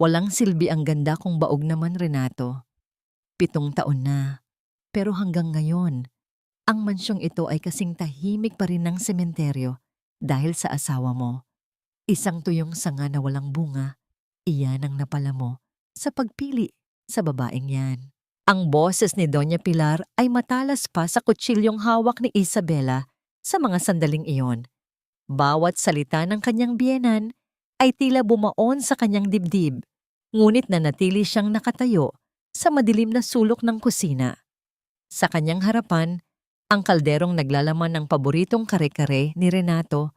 Walang silbi ang ganda kung baog naman, Renato. 7 taon na. Pero hanggang ngayon, ang mansyong ito ay kasing tahimik pa rin ng sementeryo dahil sa asawa mo. Isang tuyong sanga na walang bunga, iyan ang napala mo sa pagpili sa babaeng yan. Ang boses ni Doña Pilar ay matalas pa sa kutsilyong hawak ni Isabela sa mga sandaling iyon. Bawat salita ng kanyang biyenan ay tila bumaon sa kanyang dibdib, ngunit nanatili siyang nakatayo sa madilim na sulok ng kusina. Sa kanyang harapan, ang kalderong naglalaman ng paboritong kare-kare ni Renato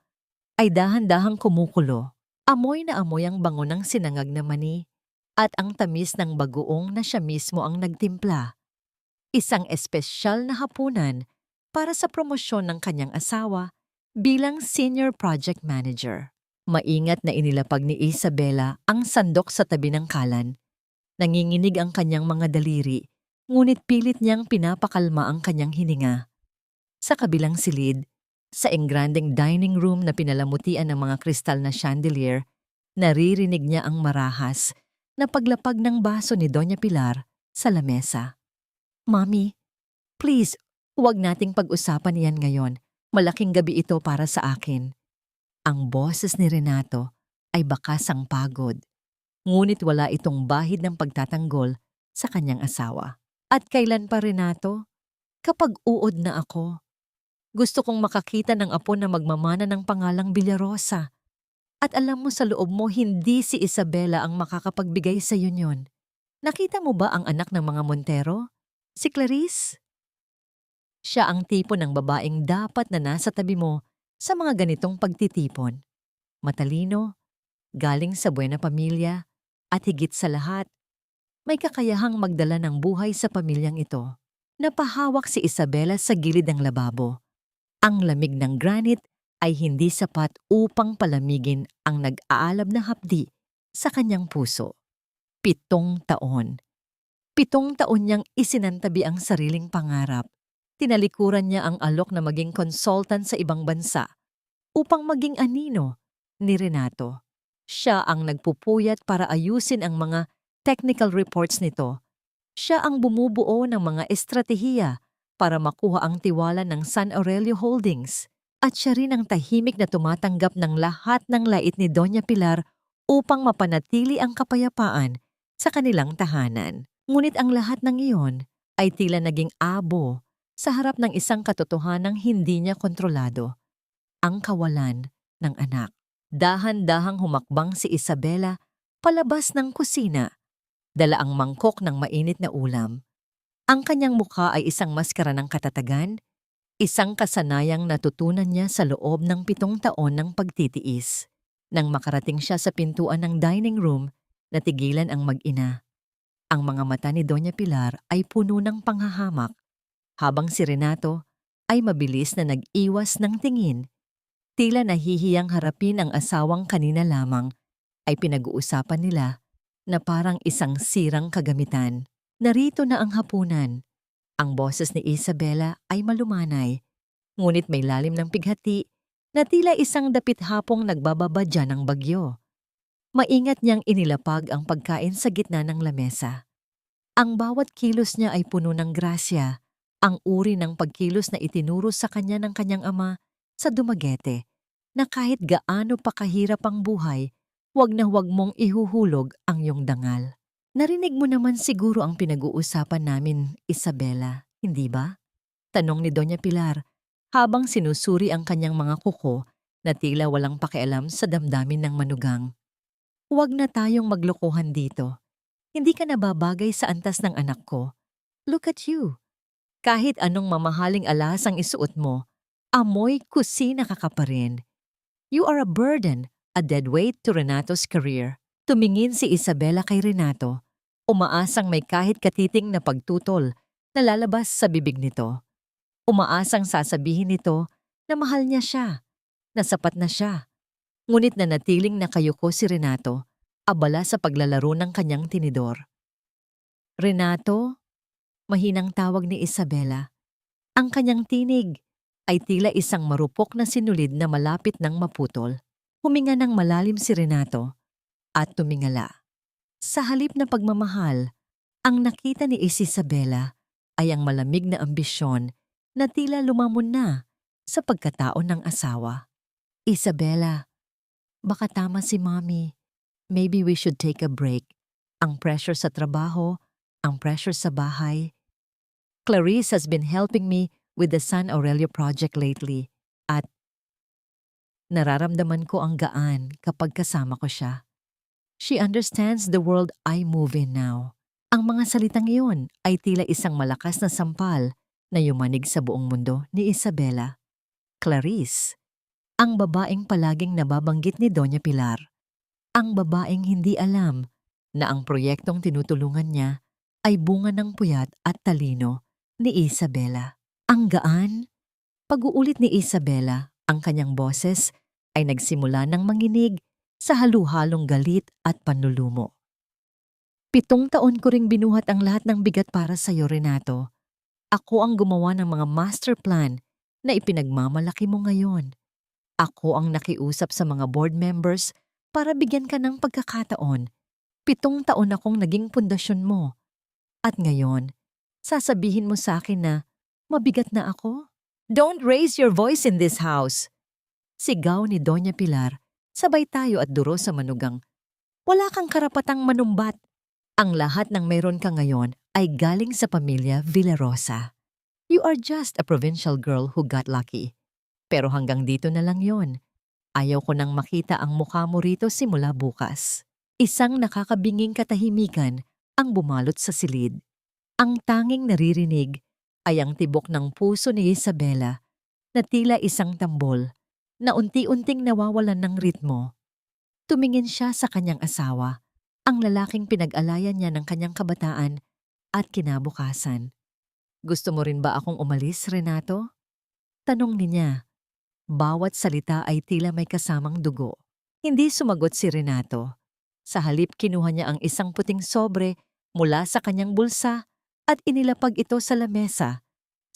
ay dahan-dahang kumukulo. Amoy na amoy ang bango ng sinangag na mani at ang tamis ng bagoong na siya mismo ang nagtimpla. Isang espesyal na hapunan para sa promosyon ng kanyang asawa bilang Senior Project Manager. Maingat na inilapag ni Isabela ang sandok sa tabi ng kalan. Nanginginig ang kanyang mga daliri, ngunit pilit niyang pinapakalma ang kanyang hininga. Sa kabilang silid, sa engrandeng dining room na pinalamutian ng mga kristal na chandelier, naririnig niya ang marahas na paglapag ng baso ni Doña Pilar sa lamesa. "Mami, please, huwag nating pag-usapan iyan ngayon. Malaking gabi ito para sa akin." Ang boses ni Renato ay bakas ang pagod, ngunit wala itong bahid ng pagtatanggol sa kanyang asawa. "At kailan pa, Renato? Kapag uod na ako. Gusto kong makakita ng apo na magmamana ng pangalang Villarosa. At alam mo sa loob mo hindi si Isabela ang makakapagbigay sa iyo niyon. Nakita mo ba ang anak ng mga Montero? Si Clarice? Siya ang tipo ng babaeng dapat na nasa tabi mo sa mga ganitong pagtitipon. Matalino, galing sa buena pamilya, at higit sa lahat, may kakayahang magdala ng buhay sa pamilyang ito." Napahawak si Isabela sa gilid ng lababo. Ang lamig ng granite ay hindi sapat upang palamigin ang nag-aalab na hapdi sa kanyang puso. 7 taon. 7 taon niyang isinantabi ang sariling pangarap. Tinalikuran niya ang alok na maging consultant sa ibang bansa upang maging anino ni Renato. Siya ang nagpupuyat para ayusin ang mga technical reports nito. Siya ang bumubuo ng mga estratehiya para makuha ang tiwala ng San Aurelio Holdings. At siya rin ang tahimik na tumatanggap ng lahat ng lait ni Doña Pilar upang mapanatili ang kapayapaan sa kanilang tahanan. Ngunit ang lahat ng iyon ay tila naging abo sa harap ng isang katotohanang hindi niya kontrolado: ang kawalan ng anak. Dahan-dahang humakbang si Isabela palabas ng kusina, dala ang mangkok ng mainit na ulam. Ang kanyang mukha ay isang maskara ng katatagan, isang kasanayang natutunan niya sa loob ng 7 taon ng pagtitiis. Nang makarating siya sa pintuan ng dining room, natigilan ang mag-ina. Ang mga mata ni Doña Pilar ay puno ng panghahamak, habang si Renato ay mabilis na nag-iwas ng tingin. Tila nahihiyang harapin ang asawang kanina lamang ay pinag-uusapan nila na parang isang sirang kagamitan. Narito na ang hapunan. Ang boses ni Isabela ay malumanay, ngunit may lalim ng pighati na tila isang dapit hapong nagbababadya ng bagyo. Maingat niyang inilapag ang pagkain sa gitna ng lamesa. Ang bawat kilos niya ay puno ng grasya, ang uri ng pagkilos na itinuro sa kanya ng kanyang ama sa Dumaguete, na kahit gaano pa kahirap ang buhay, huwag na huwag mong ihuhulog ang iyong dangal. "Narinig mo naman siguro ang pinag-uusapan namin, Isabela, hindi ba?" tanong ni Doña Pilar habang sinusuri ang kanyang mga kuko na tila walang pakialam sa damdamin ng manugang. "Huwag na tayong maglokohan dito. Hindi ka nababagay sa antas ng anak ko. Look at you. Kahit anong mamahaling alahas ang isuot mo, amoy kusina ka pa rin. You are a burden, a dead weight to Renato's career." Tumingin si Isabela kay Renato, umaasang may kahit katiting na pagtutol na lalabas sa bibig nito. Umaasang sasabihin nito na mahal niya siya, na sapat na siya. Ngunit nanatiling nakayuko si Renato, abala sa paglalaro ng kanyang tinidor. "Renato?" Mahinang tawag ni Isabela. Ang kanyang tinig ay tila isang marupok na sinulid na malapit ng maputol. Huminga ng malalim si Renato at tumingala. Sa halip na pagmamahal, ang nakita ni Isabela ay ang malamig na ambisyon na tila lumamon na sa pagkatao ng asawa. Isabela, baka tama si Mommy. Maybe we should take a break. Ang pressure sa trabaho, ang pressure sa bahay. Clarice has been helping me with the San Aurelio project lately at nararamdaman ko ang gaan kapag kasama ko siya. She understands the world I move in now. Ang mga salitang iyon ay tila isang malakas na sampal na yumanig sa buong mundo ni Isabela. Clarice, ang babaeng palaging nababanggit ni Doña Pilar. Ang babaeng hindi alam na ang proyektong tinutulungan niya ay bunga ng puyat at talino ni Isabela. Ang gaan, pag-uulit ni Isabela, ang kanyang boses ay nagsimula ng manginig sa halu-halong galit at panlulumo. 7 taon ko ring binuhat ang lahat ng bigat para sa iyo, Renato. Ako ang gumawa ng mga master plan na ipinagmamalaki mo ngayon. Ako ang nakiusap sa mga board members para bigyan ka ng pagkakataon. 7 taon akong naging pundasyon mo. At ngayon, sasabihin mo sa akin na mabigat na ako? Don't raise your voice in this house! Sigaw ni Doña Pilar, sabay tayo at duro sa manugang. Wala kang karapatang manumbat. Ang lahat ng meron ka ngayon ay galing sa pamilya Villarosa. You are just a provincial girl who got lucky. Pero hanggang dito na lang yon. Ayaw ko nang makita ang mukha mo rito simula bukas. Isang nakakabinging katahimikan ang bumalot sa silid. Ang tanging naririnig ay ang tibok ng puso ni Isabela na tila isang tambol na unti-unting nawawalan ng ritmo. Tumingin siya sa kanyang asawa, ang lalaking pinag-alayan niya ng kanyang kabataan at kinabukasan. Gusto mo rin ba akong umalis, Renato? Tanong niya. Bawat salita ay tila may kasamang dugo. Hindi sumagot si Renato. Sa halip kinuha niya ang isang puting sobre mula sa kanyang bulsa at inilapag ito sa lamesa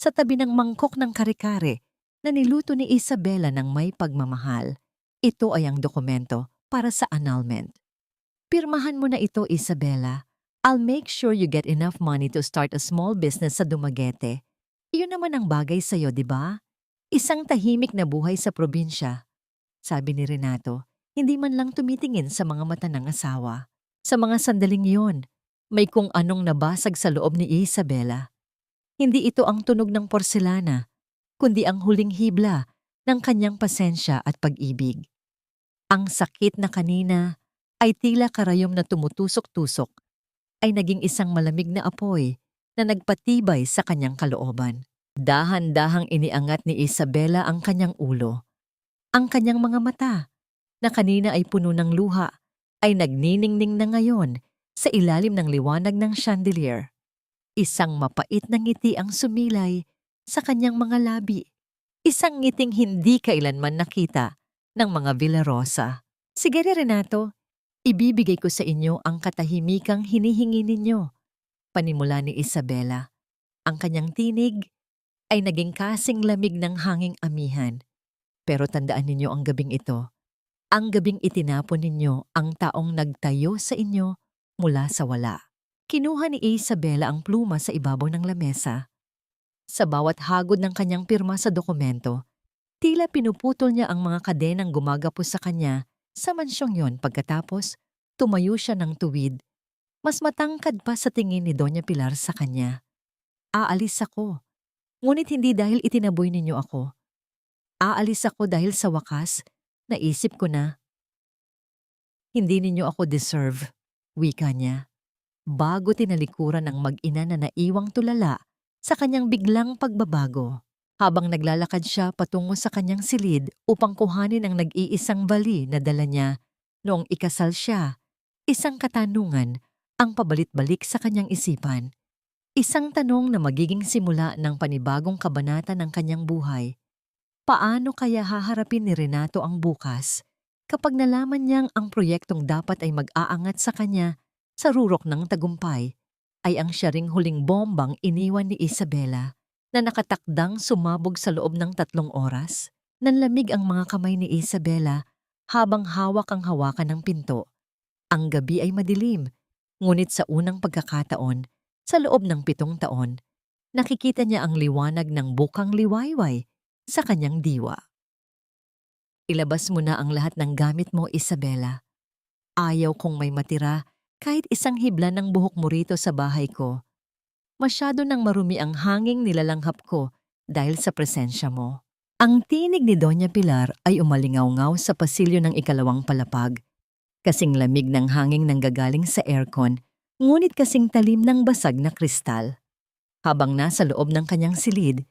sa tabi ng mangkok ng kare-kare na niluto ni Isabela ng may pagmamahal. Ito ay ang dokumento para sa annulment. Pirmahan mo na ito, Isabela. I'll make sure you get enough money to start a small business sa Dumaguete. Iyon naman ang bagay sa'yo, di ba? Isang tahimik na buhay sa probinsya. Sabi ni Renato, hindi man lang tumitingin sa mga mata ng asawa. Sa mga sandaling iyon, may kung anong nabasag sa loob ni Isabela. Hindi ito ang tunog ng porselana, kundi ang huling hibla ng kanyang pasensya at pag-ibig. Ang sakit na kanina ay tila karayom na tumutusok-tusok, ay naging isang malamig na apoy na nagpatibay sa kanyang kalooban. Dahan-dahang iniangat ni Isabela ang kanyang ulo. Ang kanyang mga mata, na kanina ay puno ng luha, ay nagniningning na ngayon sa ilalim ng liwanag ng chandelier. Isang mapait na ngiti ang sumilay sa kanyang mga labi. Isang ngiting hindi kailanman nakita ng mga Villarosa. Sige, Renato, ibibigay ko sa inyo ang katahimikang hinihingi ninyo. Panimula ni Isabela. Ang kanyang tinig ay naging kasing lamig ng hanging amihan. Pero tandaan ninyo ang gabing ito. Ang gabing itinapon ninyo ang taong nagtayo sa inyo mula sa wala. Kinuha ni Isabela ang pluma sa ibabaw ng lamesa. Sa bawat hagod ng kanyang pirma sa dokumento, tila pinuputol niya ang mga kadenang gumagapos sa kanya sa mansyong yon. Pagkatapos, tumayo siya ng tuwid. Mas matangkad pa sa tingin ni Doña Pilar sa kanya. Aalis ako. Ngunit hindi dahil itinaboy ninyo ako. Aalis ako dahil sa wakas, naisip ko na hindi ninyo ako deserve, wika niya. Bago tinalikuran ng mag-ina na naiwang tulala sa kanyang biglang pagbabago. Habang naglalakad siya patungo sa kanyang silid upang kuhanin ang nag-iisang bali na dala niya noong ikasal siya, isang katanungan ang pabalit-balik sa kanyang isipan. Isang tanong na magiging simula ng panibagong kabanata ng kanyang buhay. Paano kaya haharapin ni Renato ang bukas kapag nalaman niyang ang proyektong dapat ay mag-aangat sa kanya sa rurok ng tagumpay ay ang siya ring huling bombang iniwan ni Isabela na nakatakdang sumabog sa loob ng 3 oras? Nanlamig ang mga kamay ni Isabela habang hawak ang hawakan ng pinto. Ang gabi ay madilim, Ngunit sa unang pagkakataon, sa loob ng 7 taon, nakikita niya ang liwanag ng bukang liwayway sa kanyang diwa. Ilabas mo na ang lahat ng gamit mo, Isabela. Ayaw kong may matira kahit isang hibla ng buhok mo rito sa bahay ko. Masyado nang marumi ang hanging nilalanghap ko dahil sa presensya mo. Ang tinig ni Doña Pilar ay umalingaw-ngaw sa pasilyo ng ikalawang palapag. Kasing lamig ng hanging nanggagaling sa aircon, ngunit kasing talim ng basag na kristal. Habang nasa loob ng kanyang silid,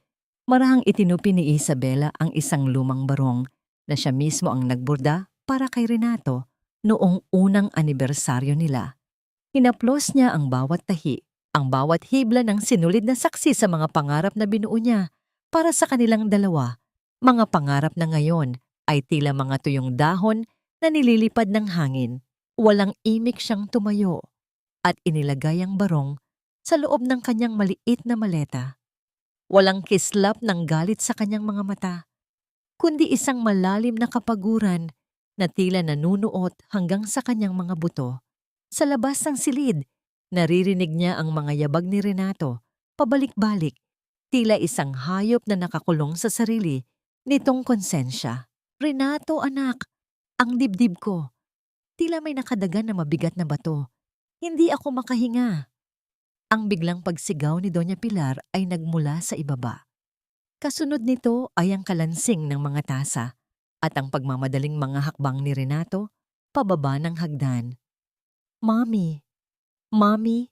marahang itinupi ni Isabela ang isang lumang barong na siya mismo ang nagborda para kay Renato noong unang anibersaryo nila. Hinaplos niya ang bawat tahi, ang bawat hibla ng sinulid na saksi sa mga pangarap na binuo niya para sa kanilang dalawa. Mga pangarap na ngayon ay tila mga tuyong dahon na nililipad ng hangin. Walang imik siyang tumayo at inilagay ang barong sa loob ng kanyang maliit na maleta. Walang kislap ng galit sa kanyang mga mata, kundi isang malalim na kapaguran na tila nanunuot hanggang sa kanyang mga buto. Sa labas ng silid, naririnig niya ang mga yabag ni Renato, pabalik-balik, tila isang hayop na nakakulong sa sarili nitong konsensya. Renato, anak, ang dibdib ko. Tila may nakadagan na mabigat na bato. Hindi ako makahinga. Ang biglang pagsigaw ni Doña Pilar ay nagmula sa ibaba. Kasunod nito ay ang kalansing ng mga tasa at ang pagmamadaling mga hakbang ni Renato pababa ng hagdan. Mami, Mami,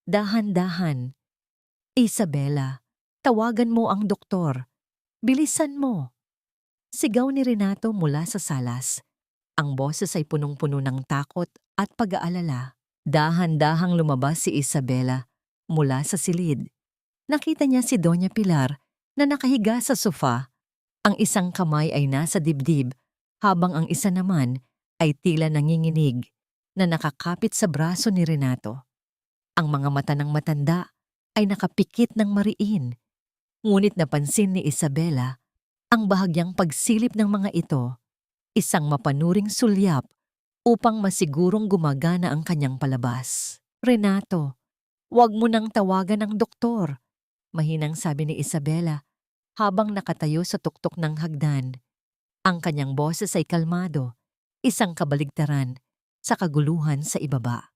dahan-dahan. Isabela, tawagan mo ang doktor. Bilisan mo. Sigaw ni Renato mula sa salas. Ang boses ay punong-puno ng takot at pag-aalala. Dahan-dahang lumabas si Isabela mula sa silid. Nakita niya si Doña Pilar na nakahiga sa sofa. Ang isang kamay ay nasa dibdib habang ang isa naman ay tila nanginginig na nakakapit sa braso ni Renato. Ang mga mata ng matanda ay nakapikit ng mariin. Ngunit napansin ni Isabela ang bahagyang pagsilip ng mga ito, isang mapanuring sulyap upang masigurong gumagana ang kanyang palabas. Renato, huwag mo nang tawagan ang doktor, mahinang sabi ni Isabela habang nakatayo sa tuktok ng hagdan. Ang kanyang boses ay kalmado, isang kabaligtaran sa kaguluhan sa ibaba.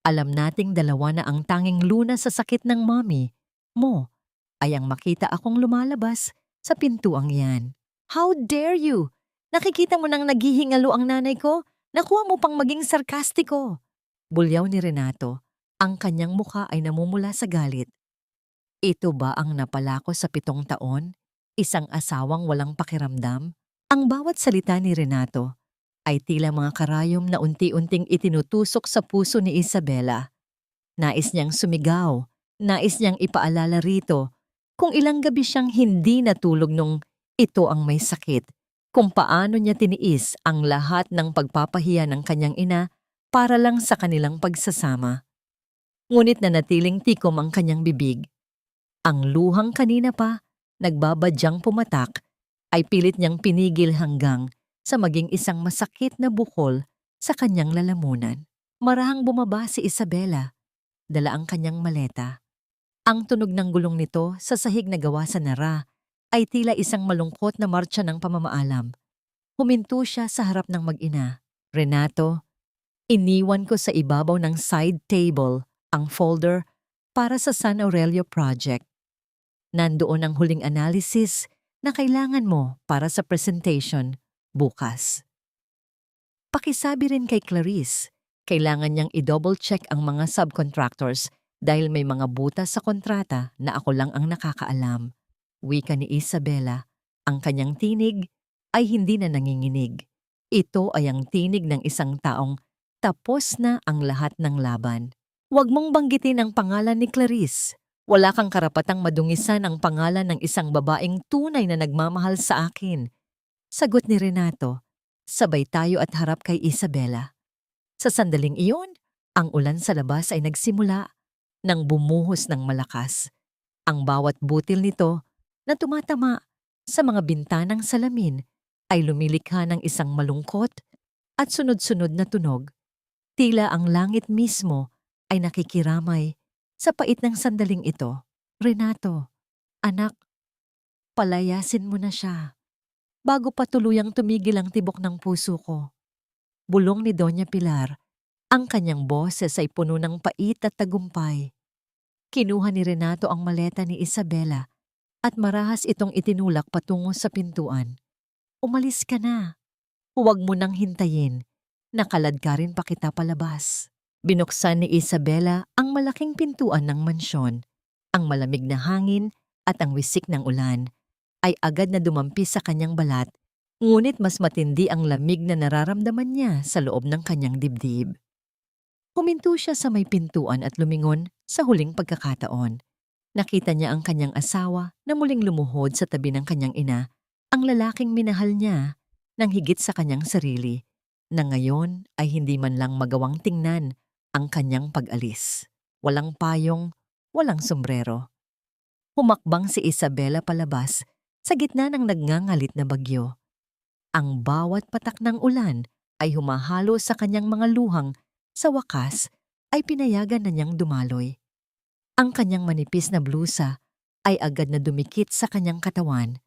Alam nating dalawa na ang tanging lunas sa sakit ng mommy mo ay ang makita akong lumalabas sa pintuang yan. How dare you? Nakikita mo nang naghihingalo ang nanay ko? Nakuha mo pang maging sarkastiko. Bulyaw ni Renato. Ang kanyang mukha ay namumula sa galit. Ito ba ang napala ko sa 7 taon? Isang asawang walang pakiramdam? Ang bawat salita ni Renato ay tila mga karayom na unti-unting itinutusok sa puso ni Isabela. Nais niyang sumigaw, nais niyang ipaalala rito kung ilang gabi siyang hindi natulog nung ito ang may sakit, kung paano niya tiniis ang lahat ng pagpapahiya ng kanyang ina para lang sa kanilang pagsasama. Ngunit nanatiling tikom ang kanyang bibig. Ang luhang kanina pa, nagbabadyang pumatak, ay pilit niyang pinigil hanggang sa maging isang masakit na bukol sa kanyang lalamunan. Marahang bumaba si Isabela, dala ang kanyang maleta. Ang tunog ng gulong nito sa sahig na gawa sa nara ay tila isang malungkot na martsa ng pamamaalam. Huminto siya sa harap ng mag-ina. Renato, iniwan ko sa ibabaw ng side table ang folder para sa San Aurelio Project. Nandoon ang huling analysis na kailangan mo para sa presentation bukas. Pakisabi rin kay Clarice, kailangan niyang i-double check ang mga subcontractors dahil may mga butas sa kontrata na ako lang ang nakakaalam. Wika ni Isabela, ang kanyang tinig ay hindi na nanginginig. Ito ay ang tinig ng isang taong tapos na ang lahat ng laban. Huwag mong banggitin ang pangalan ni Clarice. Wala kang karapatang madungisan ang pangalan ng isang babaeng tunay na nagmamahal sa akin. Sagot ni Renato, sabay tayo at harap kay Isabela. Sa sandaling iyon, ang ulan sa labas ay nagsimula nang bumuhos ng malakas. Ang bawat butil nito na tumatama sa mga bintanang salamin ay lumilikha ng isang malungkot at sunod-sunod na tunog. Tila ang langit mismo ay nakikiramay sa pait ng sandaling ito. Renato, anak, palayasin mo na siya bago pa tuluyang tumigil ang tibok ng puso ko. Bulong ni Doña Pilar, ang kanyang boses ay puno ng pait at tagumpay. Kinuha ni Renato ang maleta ni Isabela at marahas itong itinulak patungo sa pintuan. Umalis ka na. Huwag mo nang hintayin. Nakaladkarin pa kita palabas. Binuksan ni Isabela ang malaking pintuan ng mansyon. Ang malamig na hangin at ang wisik ng ulan ay agad na dumampi sa kanyang balat, ngunit mas matindi ang lamig na nararamdaman niya sa loob ng kanyang dibdib. Huminto siya sa may pintuan at lumingon sa huling pagkakataon. Nakita niya ang kanyang asawa na muling lumuhod sa tabi ng kanyang ina, ang lalaking minahal niya ng higit sa kanyang sarili, na ngayon ay hindi man lang magawang tingnan ang kanyang pag-alis. Walang payong, walang sombrero. Humakbang si Isabela palabas sa gitna ng nagngangalit na bagyo. Ang bawat patak ng ulan ay humahalo sa kanyang mga luhang, sa wakas ay pinayagan na niyang dumaloy. Ang kanyang manipis na blusa ay agad na dumikit sa kanyang katawan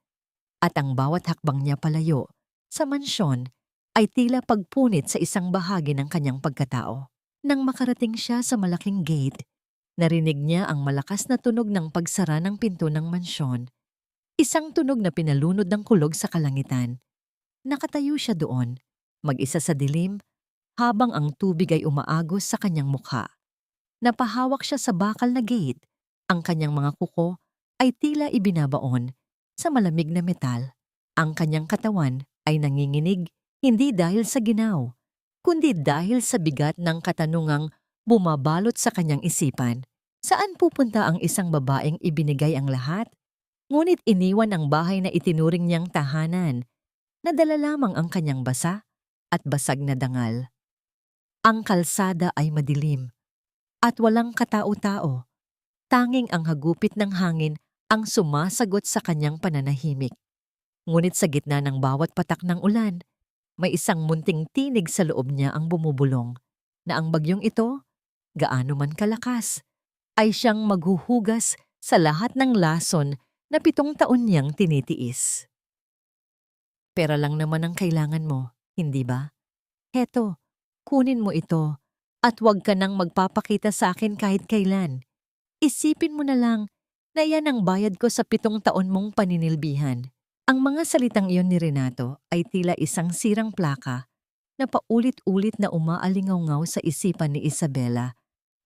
at ang bawat hakbang niya palayo sa mansyon ay tila pagpunit sa isang bahagi ng kanyang pagkatao. Nang makarating siya sa malaking gate, narinig niya ang malakas na tunog ng pagsara ng pinto ng mansyon. Isang tunog na pinalunod ng kulog sa kalangitan. Nakatayo siya doon, mag-isa sa dilim, habang ang tubig ay umaagos sa kanyang mukha. Napahawak siya sa bakal na gate. Ang kanyang mga kuko ay tila ibinabaon sa malamig na metal. Ang kanyang katawan ay nanginginig hindi dahil sa ginaw, kundi dahil sa bigat ng katanungang bumabalot sa kanyang isipan. Saan pupunta ang isang babaeng ibinigay ang lahat? Ngunit iniwan ang bahay na itinuring niyang tahanan. Nadala lamang ang kanyang basa at basag na dangal. Ang kalsada ay madilim at walang katao-tao. Tanging ang hagupit ng hangin ang sumasagot sa kanyang pananahimik. Ngunit sa gitna ng bawat patak ng ulan, may isang munting tinig sa loob niya ang bumubulong na ang bagyong ito, gaano man kalakas, ay siyang maghuhugas sa lahat ng lason na 7 taon niyang tinitiis. Pera lang naman ang kailangan mo, hindi ba? Heto, kunin mo ito at huwag ka nang magpapakita sa akin kahit kailan. Isipin mo na lang na yan ang bayad ko sa 7 taon mong paninilbihan. Ang mga salitang iyon ni Renato ay tila isang sirang plaka na paulit-ulit na umaalingaw-ngaw sa isipan ni Isabela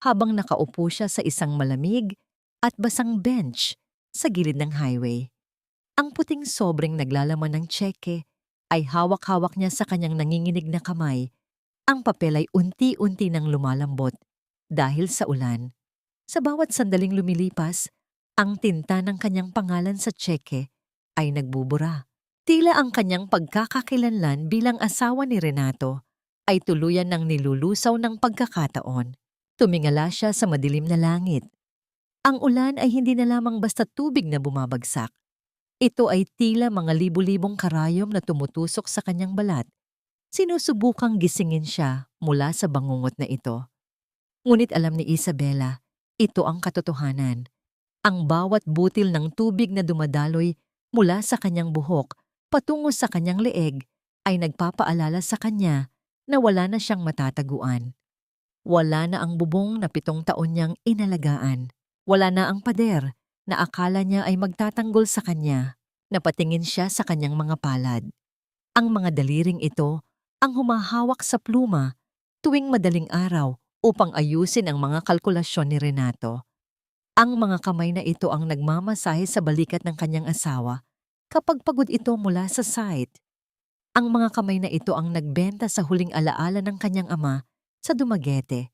habang nakaupo siya sa isang malamig at basang bench sa gilid ng highway. Ang puting sobreng naglalaman ng tseke ay hawak-hawak niya sa kanyang nanginginig na kamay. Ang papel ay unti-unti nang lumalambot dahil sa ulan. Sa bawat sandaling lumilipas, ang tinta ng kanyang pangalan sa tseke ay nagbubura. Tila ang kanyang pagkakakilanlan bilang asawa ni Renato ay tuluyan ng nilulusaw ng pagkakataon. Tumingala siya sa madilim na langit. Ang ulan ay hindi na lamang basta tubig na bumabagsak. Ito ay tila mga libu-libong karayom na tumutusok sa kanyang balat. Sinusubukang gisingin siya mula sa bangungot na ito. Ngunit alam ni Isabela, ito ang katotohanan. Ang bawat butil ng tubig na dumadaloy mula sa kanyang buhok patungo sa kanyang leeg ay nagpapaalala sa kanya na wala na siyang matataguan. Wala na ang bubong na 7 taon niyang inalagaan. Wala na ang pader na akala niya ay magtatanggol sa kanya. Napatingin siya sa kanyang mga palad. Ang mga daliring ito ang humahawak sa pluma tuwing madaling araw upang ayusin ang mga kalkulasyon ni Renato. Ang mga kamay na ito ang nagmamasahe sa balikat ng kanyang asawa kapag pagod ito mula sa site. Ang mga kamay na ito ang nagbenta sa huling alaala ng kanyang ama sa Dumaguete,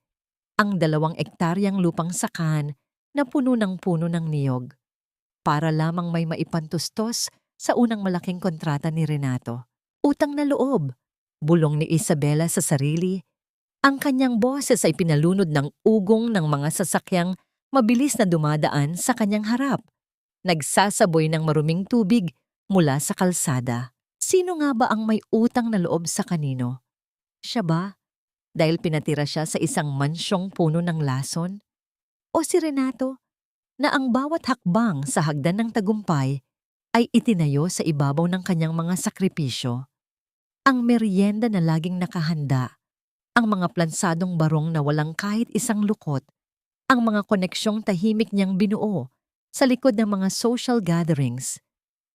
ang 2 ektaryang lupang sakahan na puno ng puno ng niyog, para lamang may maipantustos sa unang malaking kontrata ni Renato. Utang na loob, bulong ni Isabela sa sarili. Ang kanyang boses ay pinalunod ng ugong ng mga sasakyang mabilis na dumadaan sa kanyang harap. Nagsasaboy ng maruming tubig mula sa kalsada. Sino nga ba ang may utang na loob sa kanino? Siya ba? dahil pinatira siya sa isang mansyong puno ng lason? O si Renato na ang bawat hakbang sa hagdan ng tagumpay ay itinayo sa ibabaw ng kanyang mga sakripisyo? Ang merienda na laging nakahanda, ang mga plansadong barong na walang kahit isang lukot, ang mga koneksyong tahimik niyang binuo sa likod ng mga social gatherings.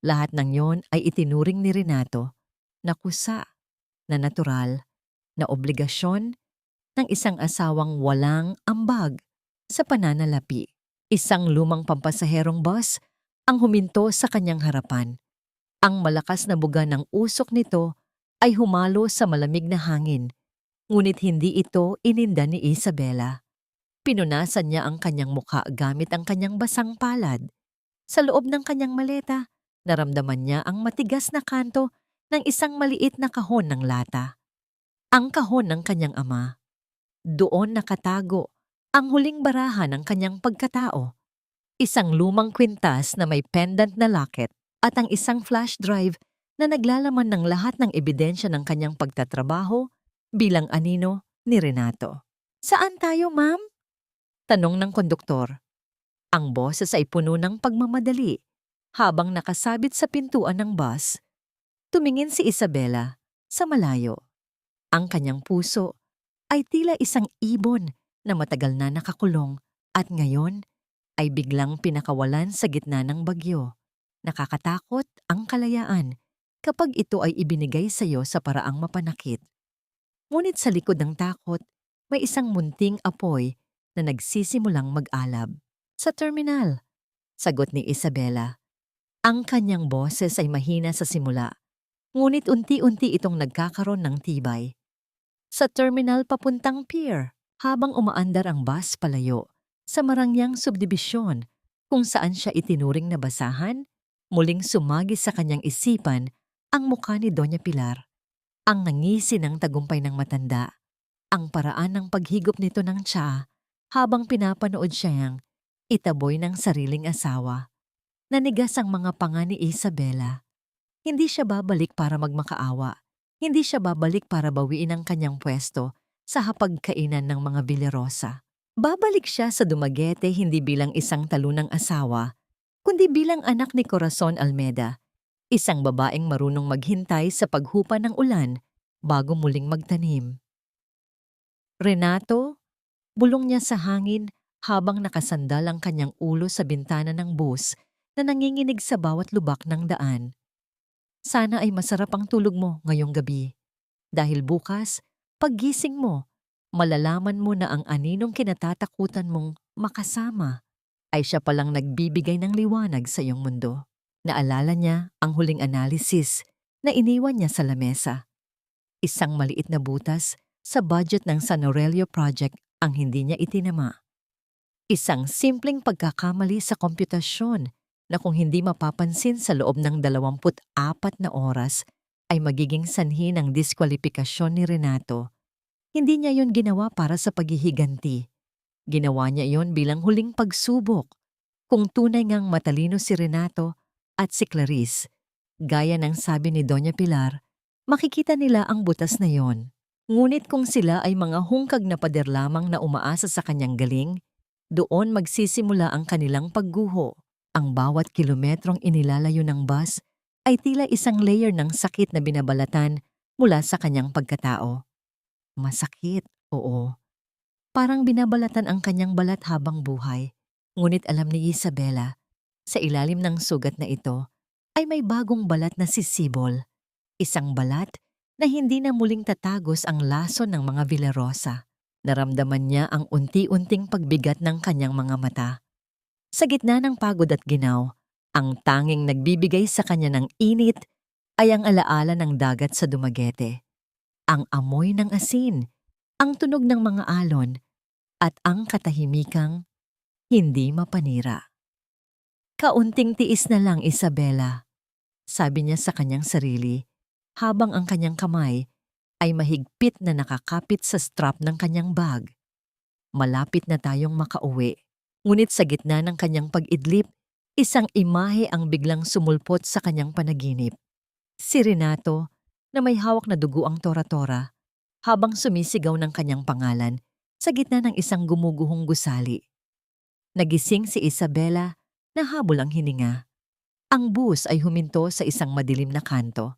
Lahat ng yon ay itinuring ni Renato na kusa, na natural, na obligasyon ng isang asawang walang ambag sa pananalapi. Isang lumang pampasaherong bus ang huminto sa kanyang harapan. Ang malakas na buga ng usok nito ay humalo sa malamig na hangin, ngunit hindi ito ininda ni Isabela. Pinunasan niya ang kanyang mukha gamit ang kanyang basang palad. Sa loob ng kanyang maleta, naramdaman niya ang matigas na kanto ng isang maliit na kahon ng lata. Ang kahon ng kanyang ama. Doon nakatago ang huling baraha ng kanyang pagkatao. Isang lumang kwintas na may pendant na locket at ang isang flash drive na naglalaman ng lahat ng ebidensya ng kanyang pagtatrabaho bilang anino ni Renato. "Saan tayo, ma'am?" tanong ng konduktor. Ang boses ay puno ng pagmamadali. Habang nakasabit sa pintuan ng bus, tumingin si Isabela sa malayo. Ang kanyang puso ay tila isang ibon na matagal na nakakulong at ngayon ay biglang pinakawalan sa gitna ng bagyo. Nakakatakot ang kalayaan kapag ito ay ibinigay sa iyo sa paraang mapanakit. Ngunit sa likod ng takot, may isang munting apoy na nagsisimulang mag-alab. "Sa terminal," sagot ni Isabela. Ang kanyang boses ay mahina sa simula, ngunit unti-unti itong nagkakaroon ng tibay. Sa terminal papuntang pier, habang umaandar ang bus palayo sa marangyang subdibisyon kung saan siya itinuring na basahan, muling sumagi sa kanyang isipan ang mukha ni Doña Pilar. Ang nangisi ng tagumpay ng matanda, ang paraan ng paghigop nito ng tsa habang pinapanood siyang itaboy ng sariling asawa. Nanigas ang mga panga ni Isabela. Hindi siya babalik para magmakaawa. Hindi siya babalik para bawiin ang kanyang pwesto sa hapagkainan ng mga Villarosa. Babalik siya sa Dumaguete hindi bilang isang talunang asawa, kundi bilang anak ni Corazon Almeda, isang babaeng marunong maghintay sa paghupa ng ulan bago muling magtanim. "Renato," bulong niya sa hangin habang nakasandal ang kanyang ulo sa bintana ng bus na nanginginig sa bawat lubak ng daan. "Sana ay masarap ang tulog mo ngayong gabi. Dahil bukas, paggising mo, malalaman mo na ang aninong kinatatakutan mong makasama ay siya palang nagbibigay ng liwanag sa iyong mundo." Naalala niya ang huling analysis na iniwan niya sa lamesa. Isang maliit na butas sa budget ng San Aurelio Project ang hindi niya itinama. Isang simpleng pagkakamali sa komputasyon na kung hindi mapapansin sa loob ng 24 na oras ay magiging sanhi ng diskwalipikasyon ni Renato. Hindi niya yon ginawa para sa paghihiganti. Ginawa niya yon bilang huling pagsubok. Kung tunay ngang matalino si Renato at si Clarice, gaya ng sabi ni Doña Pilar, makikita nila ang butas na yon. Ngunit kung sila ay mga hungkag na pader lamang na umaasa sa kanyang galing, doon magsisimula ang kanilang pagguho. Ang bawat kilometrong inilalayo ng bus ay tila isang layer ng sakit na binabalatan mula sa kanyang pagkatao. Masakit, oo. Parang binabalatan ang kanyang balat habang buhay. Ngunit alam ni Isabela, sa ilalim ng sugat na ito ay may bagong balat na sisibol. Isang balat na hindi na muling tatagos ang lason ng mga Villarosa. Naramdaman niya ang unti-unting pagbigat ng kanyang mga mata. Sa gitna ng pagod at ginaw, ang tanging nagbibigay sa kanya ng init ay ang alaala ng dagat sa Dumaguete. Ang amoy ng asin, ang tunog ng mga alon, at ang katahimikang hindi mapanira. "Kaunting tiis na lang, Isabela," sabi niya sa kanyang sarili, habang ang kanyang kamay ay mahigpit na nakakapit sa strap ng kanyang bag. Malapit na tayong makauwi. Ngunit sa gitna ng kanyang pag-idlip, isang imahe ang biglang sumulpot sa kanyang panaginip. Si Renato, na may hawak na dugo ang tora-tora, habang sumisigaw ng kanyang pangalan sa gitna ng isang gumuguhong gusali. Nagising si Isabela na habol ang hininga. Ang bus ay huminto sa isang madilim na kanto.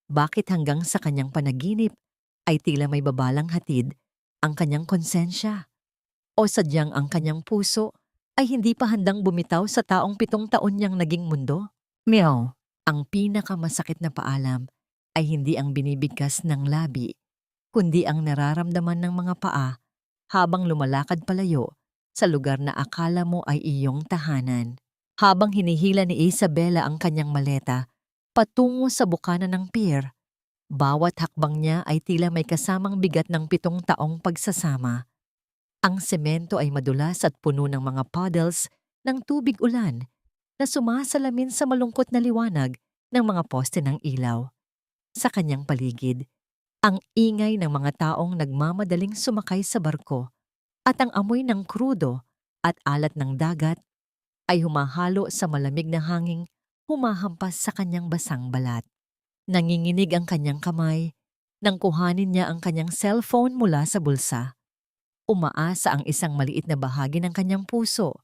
Bakit hanggang sa kanyang panaginip ay tila may babalang hatid ang kanyang konsensya? O sadyang ang kanyang puso ay hindi pa handang bumitaw sa taong 7 taon niyang naging mundo? Meow. Ang pinakamasakit na paalam ay hindi ang binibigkas ng labi, kundi ang nararamdaman ng mga paa habang lumalakad palayo sa lugar na akala mo ay iyong tahanan. Habang hinihila ni Isabela ang kanyang maleta patungo sa bukana ng pier, bawat hakbang niya ay tila may kasamang bigat ng 7 taong pagsasama. Ang semento ay madulas at puno ng mga puddles ng tubig ulan na sumasalamin sa malungkot na liwanag ng mga poste ng ilaw. Sa kanyang paligid, ang ingay ng mga taong nagmamadaling sumakay sa barko at ang amoy ng krudo at alat ng dagat ay humahalo sa malamig na hanging humahampas sa kanyang basang balat. Nanginginig ang kanyang kamay nang kuhanin niya ang kanyang cellphone mula sa bulsa. Umaasa ang isang maliit na bahagi ng kanyang puso,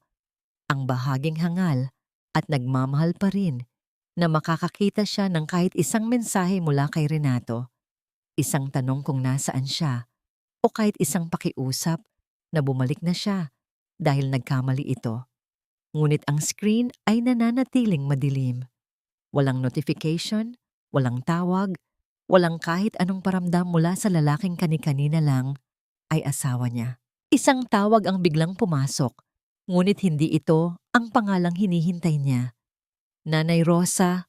ang bahaging hangal at nagmamahal pa rin, na makakakita siya ng kahit isang mensahe mula kay Renato, isang tanong kung nasaan siya, o kahit isang pakiusap na bumalik na siya dahil nagkamali ito. Ngunit ang screen ay nananatiling madilim. Walang notification, walang tawag, walang kahit anong paramdam mula sa lalaking kani-kanina lang ay asawa niya. Isang tawag ang biglang pumasok, ngunit hindi ito ang pangalang hinihintay niya. Nanay Rosa,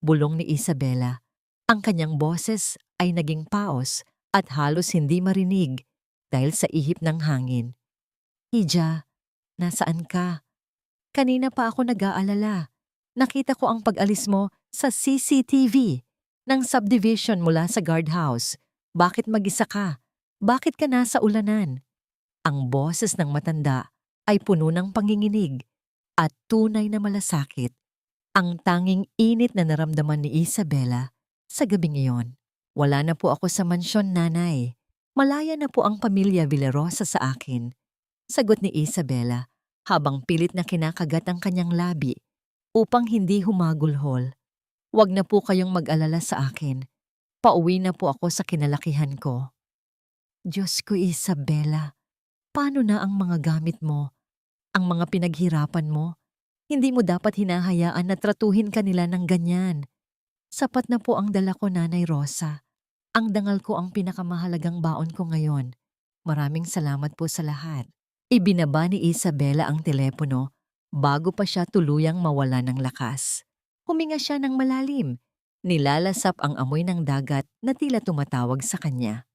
bulong ni Isabela. Ang kanyang boses ay naging paos at halos hindi marinig dahil sa ihip ng hangin. Hija, nasaan ka? Kanina pa ako nag-aalala. Nakita ko ang pag-alis mo sa CCTV ng subdivision mula sa guardhouse. Bakit mag-isa ka? Bakit ka nasa ulanan? Ang boses ng matanda ay puno ng panginginig at tunay na malasakit. Ang tanging init na naramdaman ni Isabela sa gabing iyon. Wala na po ako sa mansyon, nanay. Malaya na po ang pamilya Villarosa sa akin. Sagot ni Isabela habang pilit na kinakagat ang kanyang labi upang hindi humagulhol. Huwag na po kayong mag-alala sa akin. Pauwi na po ako sa kinalakihan ko. Diyos ko, Isabela, paano na ang mga gamit mo? Ang mga pinaghirapan mo? Hindi mo dapat hinahayaan na tratuhin ka nila ng ganyan. Sapat na po ang dala ko, Nanay Rosa. Ang dangal ko ang pinakamahalagang baon ko ngayon. Maraming salamat po sa lahat. Ibinaba ni Isabela ang telepono bago pa siya tuluyang mawala ng lakas. Huminga siya ng malalim. Nilalasap ang amoy ng dagat na tila tumatawag sa kanya.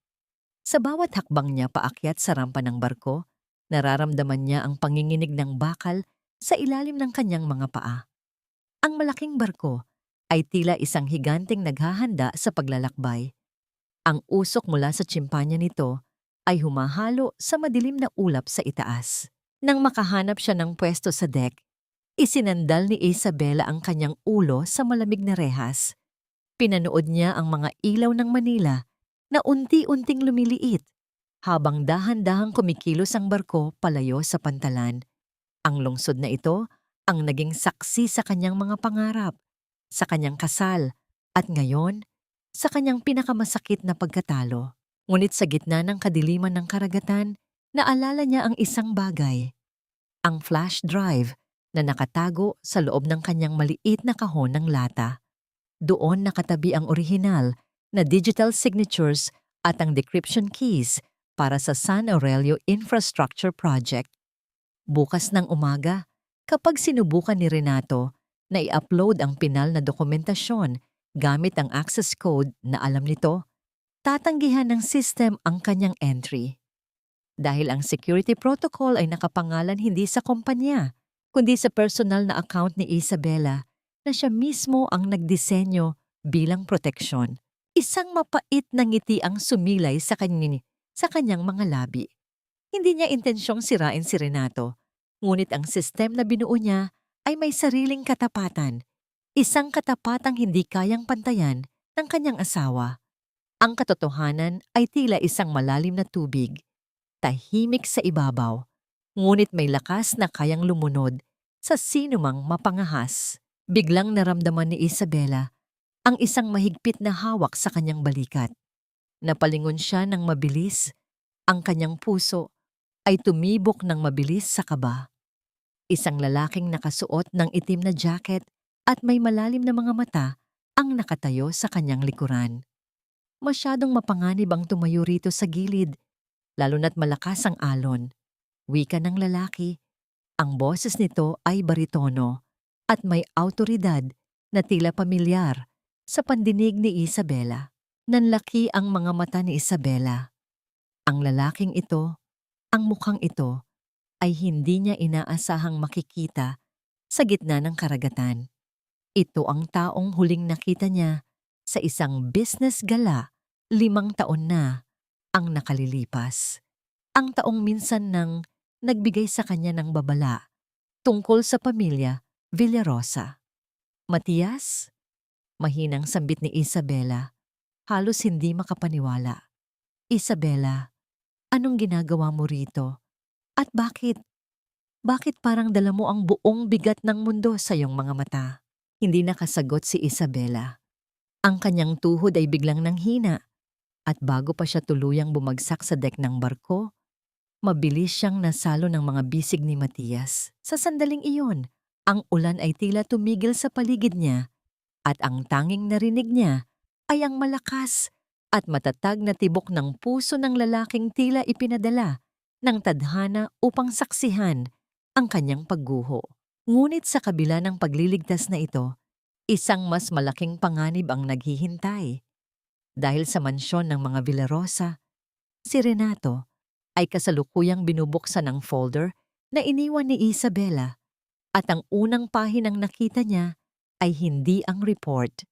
Sa bawat hakbang niya paakyat sa rampa ng barko, nararamdaman niya ang panginginig ng bakal sa ilalim ng kanyang mga paa. Ang malaking barko ay tila isang higanteng naghahanda sa paglalakbay. Ang usok mula sa tsimpanya nito ay humahalo sa madilim na ulap sa itaas. Nang makahanap siya ng pwesto sa deck, isinandal ni Isabela ang kanyang ulo sa malamig na rehas. Pinanood niya ang mga ilaw ng Manila na unti-unting lumiliit habang dahan-dahang kumikilos ang barko palayo sa pantalan. Ang lungsod na ito ang naging saksi sa kanyang mga pangarap, sa kanyang kasal, at ngayon, sa kanyang pinakamasakit na pagkatalo. Ngunit sa gitna ng kadiliman ng karagatan, naalala niya ang isang bagay. Ang flash drive na nakatago sa loob ng kanyang maliit na kahon ng lata. Doon nakatabi ang orihinal na digital signatures at ang decryption keys para sa San Aurelio Infrastructure Project. Bukas ng umaga, kapag sinubukan ni Renato na i-upload ang pinal na dokumentasyon gamit ang access code na alam nito, tatanggihan ng system ang kanyang entry. Dahil ang security protocol ay nakapangalan hindi sa kumpanya, kundi sa personal na account ni Isabela na siya mismo ang nagdisenyo bilang proteksyon. Isang mapait na ngiti ang sumilay sa kanyang mga labi. Hindi niya intensyong sirain si Renato, ngunit ang sistem na binuo niya ay may sariling katapatan, isang katapatang hindi kayang pantayan ng kanyang asawa. Ang katotohanan ay tila isang malalim na tubig, tahimik sa ibabaw, ngunit may lakas na kayang lumunod sa sinumang mapangahas. Biglang naramdaman ni Isabela ang isang mahigpit na hawak sa kanyang balikat. Napalingon siya ng mabilis, ang kanyang puso ay tumibok ng mabilis sa kaba. Isang lalaking nakasuot ng itim na jacket at may malalim na mga mata ang nakatayo sa kanyang likuran. Masyadong mapanganib ang tumayo rito sa gilid, lalo na't malakas ang alon. Wika ng lalaki, ang boses nito ay baritono at may awtoridad na tila pamilyar sa pandinig ni Isabela. Nanlaki ang mga mata ni Isabela. Ang lalaking ito, ang mukhang ito, ay hindi niya inaasahang makikita sa gitna ng karagatan. Ito ang taong huling nakita niya sa isang business gala 5 taon na ang nakalilipas. Ang taong minsan nang nagbigay sa kanya ng babala tungkol sa pamilya Villarosa. Matias? Mahinang sambit ni Isabela, halos hindi makapaniwala. Isabela, anong ginagawa mo rito? At bakit? Bakit parang dala mo ang buong bigat ng mundo sa iyong mga mata? Hindi nakasagot si Isabela. Ang kanyang tuhod ay biglang nanghina at bago pa siya tuluyang bumagsak sa dek ng barko, mabilis siyang nasalo ng mga bisig ni Matias. Sa sandaling iyon, ang ulan ay tila tumigil sa paligid niya at ang tanging narinig niya ay ang malakas at matatag na tibok ng puso ng lalaking tila ipinadala ng tadhana upang saksihan ang kanyang pagguho. Ngunit sa kabila ng pagliligtas na ito, isang mas malaking panganib ang naghihintay. Dahil sa mansyon ng mga Villarosa, si Renato ay kasalukuyang binubuksan ng folder na iniwan ni Isabela at ang unang pahinang nakita niya ay hindi ang report,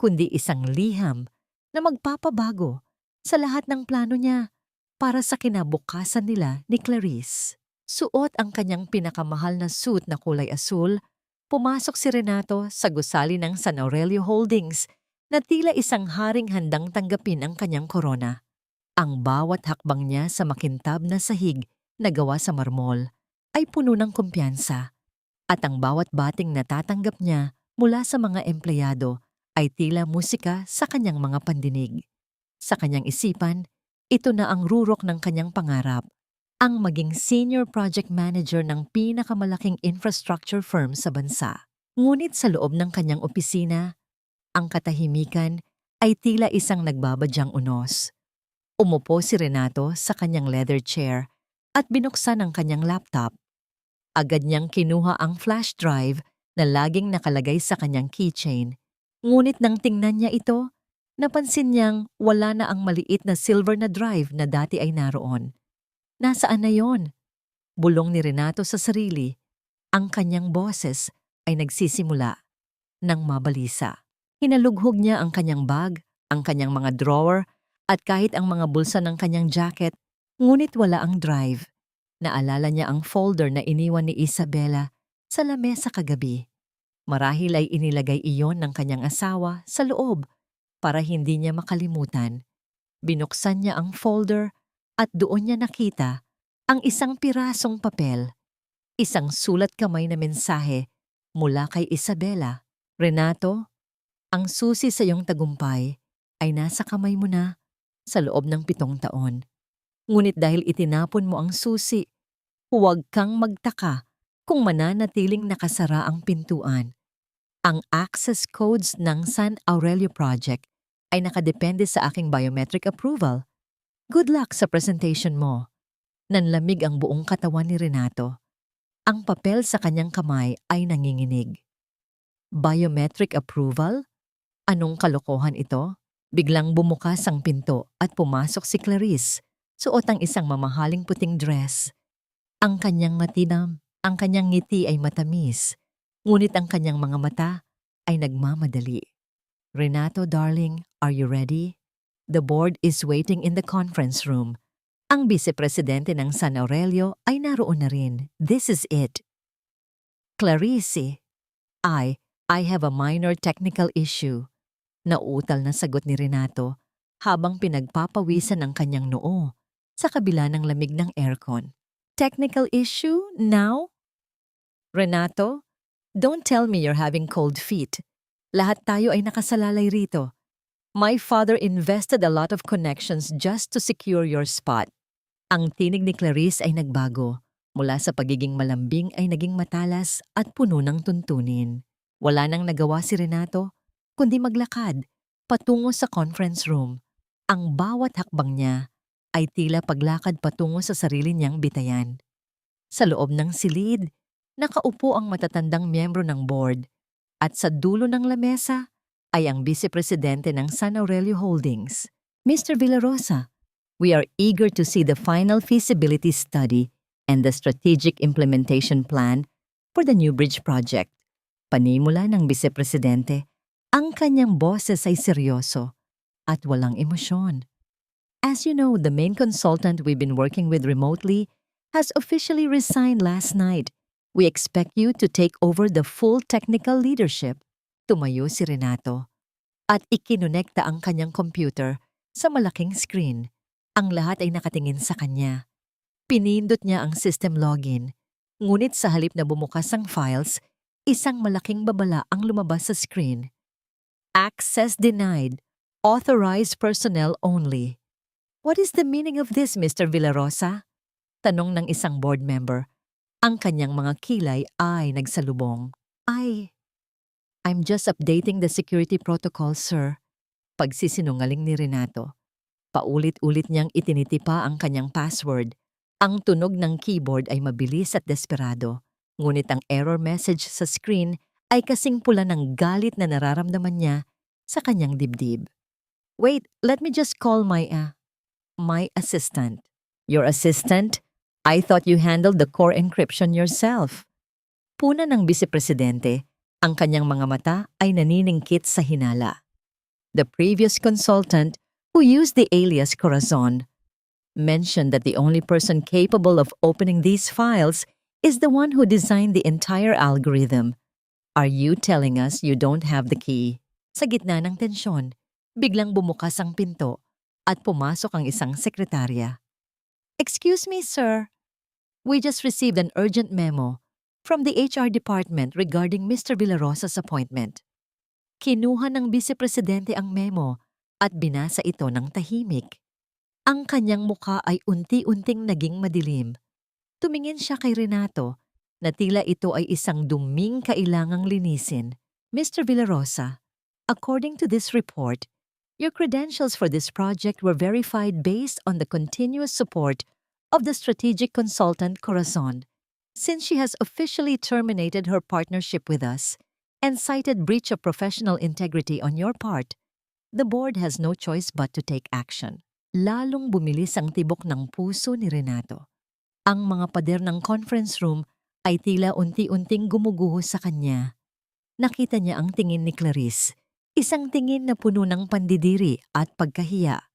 kundi isang liham na magpapabago sa lahat ng plano niya para sa kinabukasan nila ni Clarice. Suot ang kanyang pinakamahal na suit na kulay asul, pumasok si Renato sa gusali ng San Aurelio Holdings na tila isang haring handang tanggapin ang kanyang korona. Ang bawat hakbang niya sa makintab na sahig na gawa sa marmol ay puno ng kumpiyansa at ang bawat bating natatanggap niya mula sa mga empleyado ay tila musika sa kanyang mga pandinig. Sa kanyang isipan, ito na ang rurok ng kanyang pangarap, ang maging senior project manager ng pinakamalaking infrastructure firm sa bansa. Ngunit sa loob ng kanyang opisina, ang katahimikan ay tila isang nagbabadyang unos. Umupo si Renato sa kanyang leather chair at binuksan ang kanyang laptop. Agad niyang kinuha ang flash drive na laging nakalagay sa kanyang keychain. Ngunit nang tingnan niya ito, napansin niyang wala na ang maliit na silver na drive na dati ay naroon. Nasaan na yon? Bulong ni Renato sa sarili. Ang kanyang boses ay nagsisimula ng mabalisa. Hinalughog niya ang kanyang bag, ang kanyang mga drawer, at kahit ang mga bulsa ng kanyang jacket, ngunit wala ang drive. Naalala niya ang folder na iniwan ni Isabela sa lamesa kagabi. Marahil ay inilagay iyon ng kanyang asawa sa loob para hindi niya makalimutan. Binuksan niya ang folder at doon niya nakita ang isang pirasong papel, isang sulat kamay na mensahe mula kay Isabela. Renato, ang susi sa iyong tagumpay ay nasa kamay mo na sa loob ng 7 taon. Ngunit dahil itinapon mo ang susi, huwag kang magtaka kung mananatiling nakasara ang pintuan. Ang access codes ng San Aurelio Project ay nakadepende sa aking biometric approval. Good luck sa presentation mo. Nanlamig ang buong katawan ni Renato. Ang papel sa kanyang kamay ay nanginginig. Biometric approval? Anong kalokohan ito? Biglang bumukas ang pinto at pumasok si Clarice, suot ang isang mamahaling puting dress. Ang kanyang ngiti ay matamis, ngunit ang kanyang mga mata ay nagmamadali. Renato, darling, are you ready? The board is waiting in the conference room. Ang vice-presidente ng San Aurelio ay naroon na rin. This is it. Clarice, I have a minor technical issue. Nauutal na sagot ni Renato habang pinagpapawisan ang kanyang noo sa kabila ng lamig ng aircon. Technical issue now? Renato, don't tell me you're having cold feet. Lahat tayo ay nakasalalay rito. My father invested a lot of connections just to secure your spot. Ang tinig ni Clarice ay nagbago. Mula sa pagiging malambing ay naging matalas at puno ng tuntunin. Wala nang nagawa si Renato, kundi maglakad patungo sa conference room. Ang bawat hakbang niya ay tila paglakad patungo sa sarili niyang bitayan. Sa loob ng silid, nakaupo ang matatandang miyembro ng board at sa dulo ng lamesa ay ang vice-presidente ng San Aurelio Holdings. Mr. Villarosa, we are eager to see the final feasibility study and the strategic implementation plan for the new bridge project. Panimula ng vice-presidente, ang kanyang boses ay seryoso at walang emosyon. As you know, the main consultant we've been working with remotely has officially resigned last night. We expect you to take over the full technical leadership. Tumayo si Renato at ikinonekta ang kanyang computer sa malaking screen. Ang lahat ay nakatingin sa kanya. Pinindot niya ang system login, ngunit sa halip na bumukas ang files, isang malaking babala ang lumabas sa screen. Access denied. Authorized personnel only. What is the meaning of this, Mr. Villarosa? Tanong ng isang board member. Ang kanyang mga kilay ay nagsalubong. I'm just updating the security protocol, sir. Pagsisinungaling ni Renato. Paulit-ulit niyang itinitipa ang kanyang password. Ang tunog ng keyboard ay mabilis at desperado. Ngunit ang error message sa screen ay kasing pula ng galit na nararamdaman niya sa kanyang dibdib. Wait, let me just call my assistant. Your assistant? I thought you handled the core encryption yourself. Puna ng vice-presidente, ang kanyang mga mata ay naniningkit sa hinala. The previous consultant, who used the alias Corazon, mentioned that the only person capable of opening these files is the one who designed the entire algorithm. Are you telling us you don't have the key? Sa gitna ng tensyon, biglang bumukas ang pinto at pumasok ang isang sekretarya. Excuse me, sir. We just received an urgent memo from the HR department regarding Mr. Villarosa's appointment. Kinuha ng vice-presidente ang memo at binasa ito ng tahimik. Ang kanyang mukha ay unti-unting naging madilim. Tumingin siya kay Renato na tila ito ay isang duming kailangang linisin. Mr. Villarosa, according to this report, your credentials for this project were verified based on the continuous support of the strategic consultant Corazon. Since she has officially terminated her partnership with us and cited breach of professional integrity on your part, the board has no choice but to take action. Lalong bumilis ang tibok ng puso ni Renato. Ang mga pader ng conference room ay tila unti-unting gumuguho sa kanya. Nakita niya ang tingin ni Clarice, isang tingin na puno ng pandidiri at pagkahiya.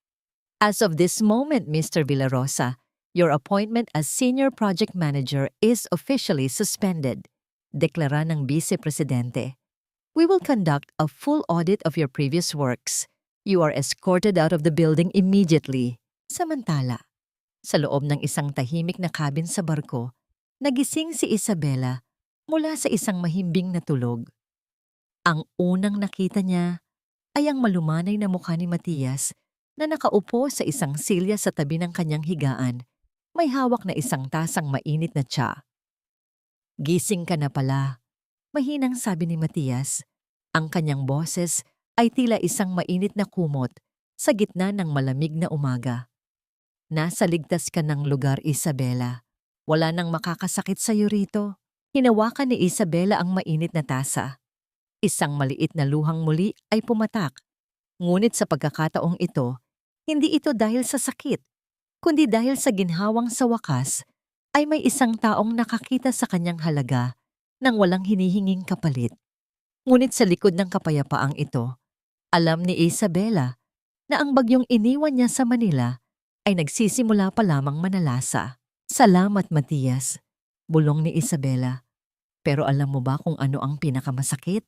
As of this moment, Mr. Villarosa, your appointment as Senior Project Manager is officially suspended, deklara ng Vice-Presidente. We will conduct a full audit of your previous works. You are escorted out of the building immediately. Samantala, sa loob ng isang tahimik na cabin sa barko, nagising si Isabela mula sa isang mahimbing na tulog. Ang unang nakita niya ay ang malumanay na mukha ni Matias na nakaupo sa isang silya sa tabi ng kanyang higaan. May hawak na isang tasang mainit na tsa. Gising ka na pala, mahinang sabi ni Matias. Ang kanyang boses ay tila isang mainit na kumot sa gitna ng malamig na umaga. Nasa ligtas ka ng lugar, Isabela. Wala nang makakasakit sa iyo rito. Hinawakan ni Isabela ang mainit na tasa. Isang maliit na luhang muli ay pumatak. Ngunit sa pagkakataong ito, hindi ito dahil sa sakit, kundi dahil sa ginhawang sa wakas ay may isang taong nakakita sa kanyang halaga nang walang hinihinging kapalit. Ngunit sa likod ng kapayapaang ito, alam ni Isabela na ang bagyong iniwan niya sa Manila ay nagsisimula pa lamang manalasa. Salamat, Matias, bulong ni Isabela. Pero alam mo ba kung ano ang pinakamasakit?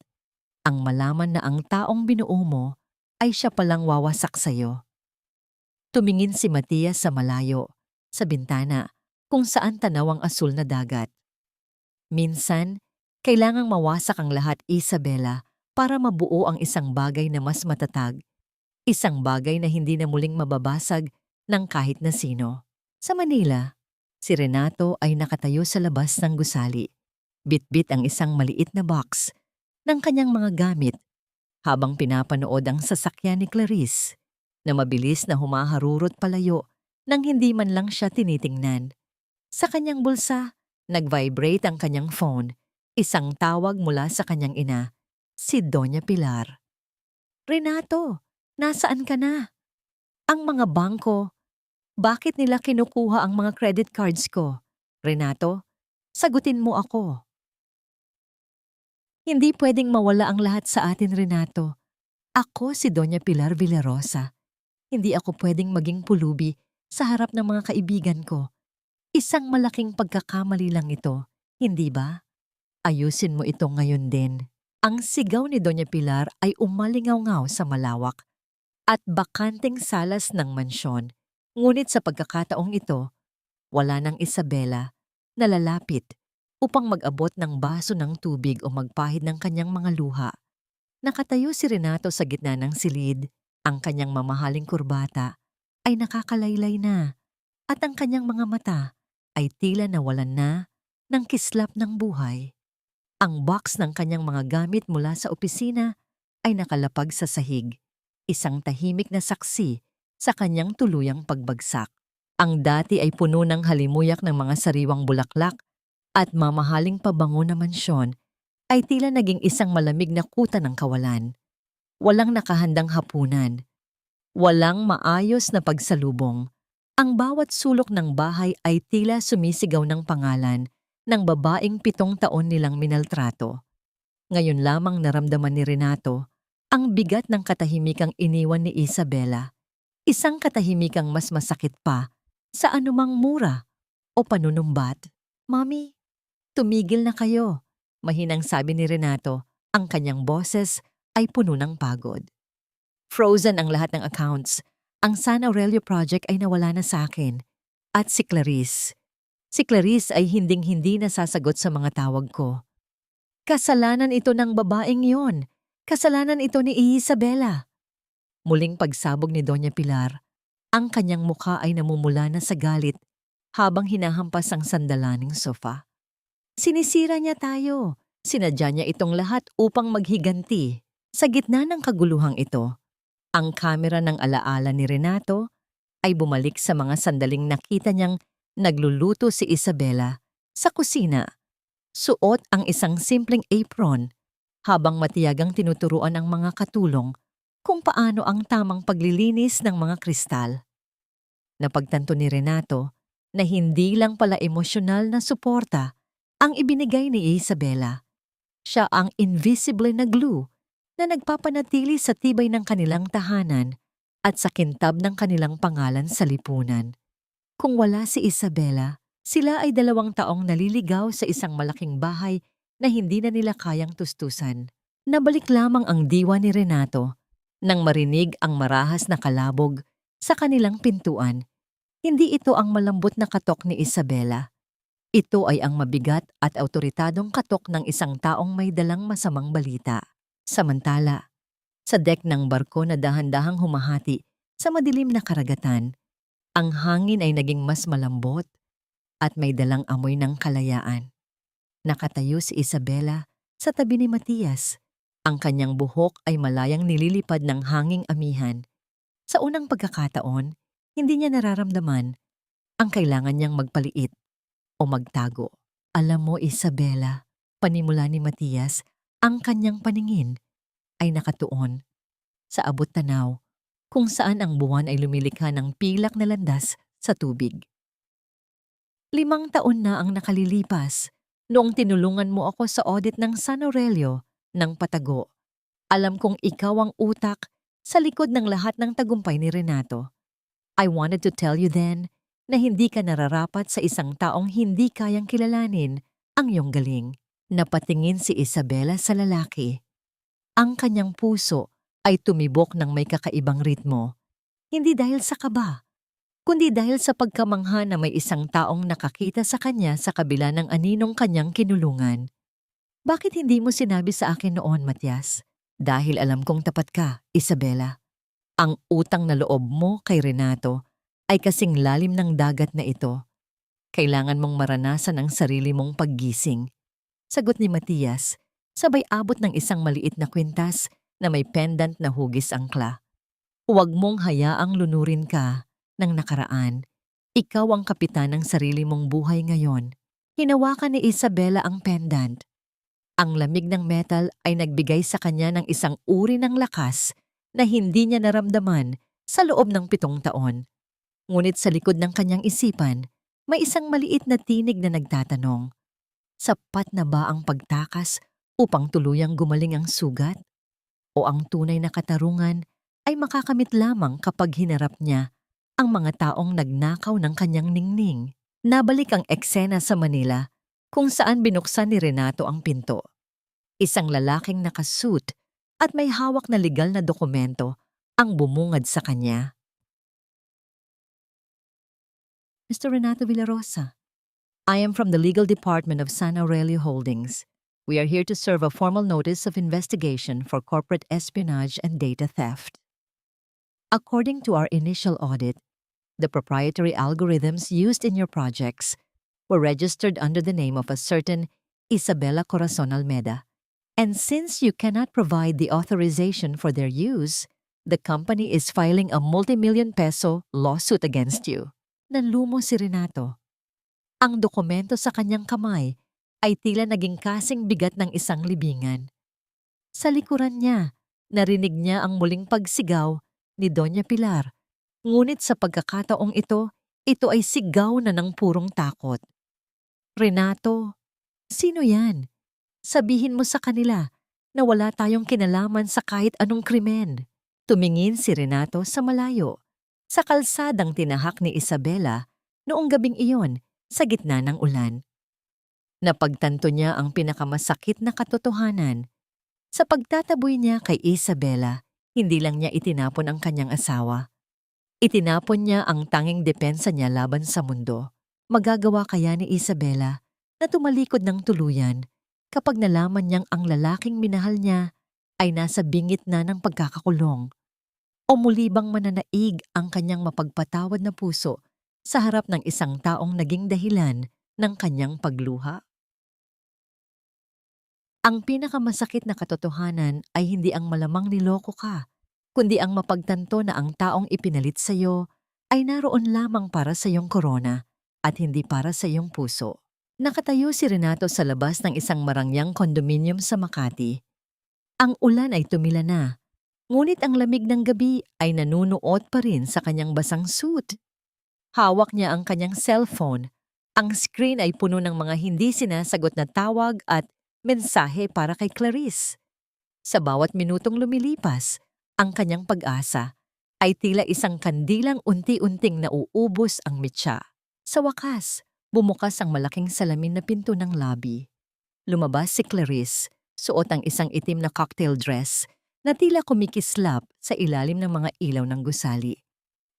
Ang malaman na ang taong binuo mo ay siya palang wawasak sa'yo. Tumingin si Matias sa malayo, sa bintana, kung saan tanaw ang asul na dagat. Minsan, kailangang mawasak ang lahat, Isabela, para mabuo ang isang bagay na mas matatag, isang bagay na hindi na muling mababasag ng kahit na sino. Sa Manila, si Renato ay nakatayo sa labas ng gusali. Bitbit ang isang maliit na box ng kanyang mga gamit habang pinapanood ang sasakyan ni Clarice na mabilis na humaharurot palayo nang hindi man lang siya tinitingnan. Sa kanyang bulsa, nag-vibrate ang kanyang phone, isang tawag mula sa kanyang ina, si Doña Pilar. "Renato, nasaan ka na? Ang mga bangko, bakit nila kinukuha ang mga credit cards ko? Renato, sagutin mo ako." "Hindi pwedeng mawala ang lahat sa atin, Renato. Ako si Doña Pilar Villarosa. Hindi ako pwedeng maging pulubi sa harap ng mga kaibigan ko. Isang malaking pagkakamali lang ito, hindi ba? Ayusin mo ito ngayon din." Ang sigaw ni Doña Pilar ay umalingaw-ngaw sa malawak at bakanteng salas ng mansyon. Ngunit sa pagkakataong ito, wala nang Isabela na lalapit upang mag-abot ng baso ng tubig o magpahid ng kanyang mga luha. Nakatayo si Renato sa gitna ng silid. Ang kanyang mamahaling kurbata ay nakakalaylay na at ang kanyang mga mata ay tila nawalan na ng kislap ng buhay. Ang box ng kanyang mga gamit mula sa opisina ay nakalapag sa sahig, isang tahimik na saksi sa kanyang tuluyang pagbagsak. Ang dati ay puno ng halimuyak ng mga sariwang bulaklak at mamahaling pabango na mansyon ay tila naging isang malamig na kuta ng kawalan. Walang nakahandang hapunan, walang maayos na pagsalubong. Ang bawat sulok ng bahay ay tila sumisigaw ng pangalan ng babaeng 7 taon nilang minaltrato. Ngayon lamang naramdaman ni Renato ang bigat ng katahimikang iniwan ni Isabela. Isang katahimikang mas masakit pa sa anumang mura o panunumbat. "Mami, tumigil na kayo," mahinang sabi ni Renato. Ang kanyang boses ay puno ng pagod. "Frozen ang lahat ng accounts. Ang San Aurelio project ay nawala na sa akin. At si Clarice. Si Clarice ay hinding-hindi nasasagot sa mga tawag ko. Kasalanan ito ng babaeng yon. Kasalanan ito ni Isabela." Muling pagsabog ni Doña Pilar, ang kanyang mukha ay namumula na sa galit habang hinahampas ang sandalaning sofa. "Sinisira niya tayo. Sinadya niya itong lahat upang maghiganti." Sa gitna ng kaguluhang ito, ang kamera ng alaala ni Renato ay bumalik sa mga sandaling nakita niyang nagluluto si Isabela sa kusina. Suot ang isang simpleng apron habang matiyagang tinuturuan ang mga katulong kung paano ang tamang paglilinis ng mga kristal. Napagtanto ni Renato na hindi lang pala emosyonal na suporta ang ibinigay ni Isabela. Siya ang invisible na glue na nagpapanatili sa tibay ng kanilang tahanan at sa kintab ng kanilang pangalan sa lipunan. Kung wala si Isabela, sila ay 2 taong naliligaw sa isang malaking bahay na hindi na nila kayang tustusan. Nabalik lamang ang diwa ni Renato nang marinig ang marahas na kalabog sa kanilang pintuan. Hindi ito ang malambot na katok ni Isabela. Ito ay ang mabigat at awtoritadong katok ng isang taong may dalang masamang balita. Samantala, sa deck ng barko na dahan-dahang humahati sa madilim na karagatan, ang hangin ay naging mas malambot at may dalang amoy ng kalayaan. Nakatayo si Isabela sa tabi ni Matias. Ang kanyang buhok ay malayang nililipad ng hanging amihan. Sa unang pagkakataon, hindi niya nararamdaman ang kailangan niyang magpaliit o magtago. "Alam mo, Isabela," panimula ni Matias, ang kanyang paningin ay nakatuon sa abot-tanaw kung saan ang buwan ay lumilikha ng pilak na landas sa tubig. 5 taon na ang nakalilipas noong tinulungan mo ako sa audit ng San Aurelio ng Patago. Alam kong ikaw ang utak sa likod ng lahat ng tagumpay ni Renato. I wanted to tell you then na hindi ka nararapat sa isang taong hindi kayang kilalanin ang iyong galing. Napatingin si Isabela sa lalaki. Ang kanyang puso ay tumibok ng may kakaibang ritmo. Hindi dahil sa kaba, kundi dahil sa pagkamangha na may isang taong nakakita sa kanya sa kabila ng aninong kanyang kinulungan. Bakit hindi mo sinabi sa akin noon, Matias? Dahil alam kong tapat ka, Isabela. Ang utang na loob mo kay Renato ay kasing lalim ng dagat na ito. Kailangan mong maranasan ang sarili mong paggising. Sagot ni Matias, sabay abot ng isang maliit na kwintas na may pendant na hugis angkla. Huwag mong hayaang lunurin ka ng nakaraan. Ikaw ang kapitan ng sarili mong buhay ngayon. Hinawakan ni Isabela ang pendant. Ang lamig ng metal ay nagbigay sa kanya ng isang uri ng lakas na hindi niya naramdaman sa loob ng 7 taon. Ngunit sa likod ng kanyang isipan, may isang maliit na tinig na nagtatanong, sapat na ba ang pagtakas upang tuluyang gumaling ang sugat? O ang tunay na katarungan ay makakamit lamang kapag hinarap niya ang mga taong nagnakaw ng kanyang ningning? Nabalik ang eksena sa Manila kung saan binuksan ni Renato ang pinto. Isang lalaking nakasuit at may hawak na legal na dokumento ang bumungad sa kanya. Mr. Renato Villarosa, I am from the legal department of San Aurelio Holdings. We are here to serve a formal notice of investigation for corporate espionage and data theft. According to our initial audit, the proprietary algorithms used in your projects were registered under the name of a certain Isabela Corazon Almeda. And since you cannot provide the authorization for their use, the company is filing a multi-million peso lawsuit against you. Nanlumo si Renato. Ang dokumento sa kanyang kamay ay tila naging kasing bigat ng isang libingan. Sa likuran niya, narinig niya ang muling pagsigaw ni Doña Pilar. Ngunit sa pagkakataong ito ay sigaw na ng purong takot. Renato, sino yan? Sabihin mo sa kanila na wala tayong kinalaman sa kahit anong krimen. Tumingin si Renato sa malayo, sa kalsadang tinahak ni Isabela noong gabing iyon sa gitna ng ulan. Napagtanto niya ang pinakamasakit na katotohanan. Sa pagtataboy niya kay Isabela, hindi lang niya itinapon ang kanyang asawa. Itinapon niya ang tanging depensa niya laban sa mundo. Magagawa kaya ni Isabela na tumalikod ng tuluyan kapag nalaman niyang ang lalaking minahal niya ay nasa bingit na ng pagkakakulong? O muli bang mananaig ang kanyang mapagpatawad na puso sa harap ng isang taong naging dahilan ng kanyang pagluha? Ang pinakamasakit na katotohanan ay hindi ang malamang niloko ka, kundi ang mapagtanto na ang taong ipinalit sa iyo ay naroon lamang para sa iyong korona at hindi para sa iyong puso. Nakatayo si Renato sa labas ng isang marangyang kondominium sa Makati. Ang ulan ay tumila na, ngunit ang lamig ng gabi ay nanunuot pa rin sa kanyang basang suit. Hawak niya ang kanyang cellphone. Ang screen ay puno ng mga hindi sinasagot na tawag at mensahe para kay Clarice. Sa bawat minutong lumilipas, ang kanyang pag-asa ay tila isang kandilang unti-unting nauubos ang mitya. Sa wakas, bumukas ang malaking salamin na pinto ng lobby. Lumabas si Clarice, suot ang isang itim na cocktail dress na tila kumikislap sa ilalim ng mga ilaw ng gusali.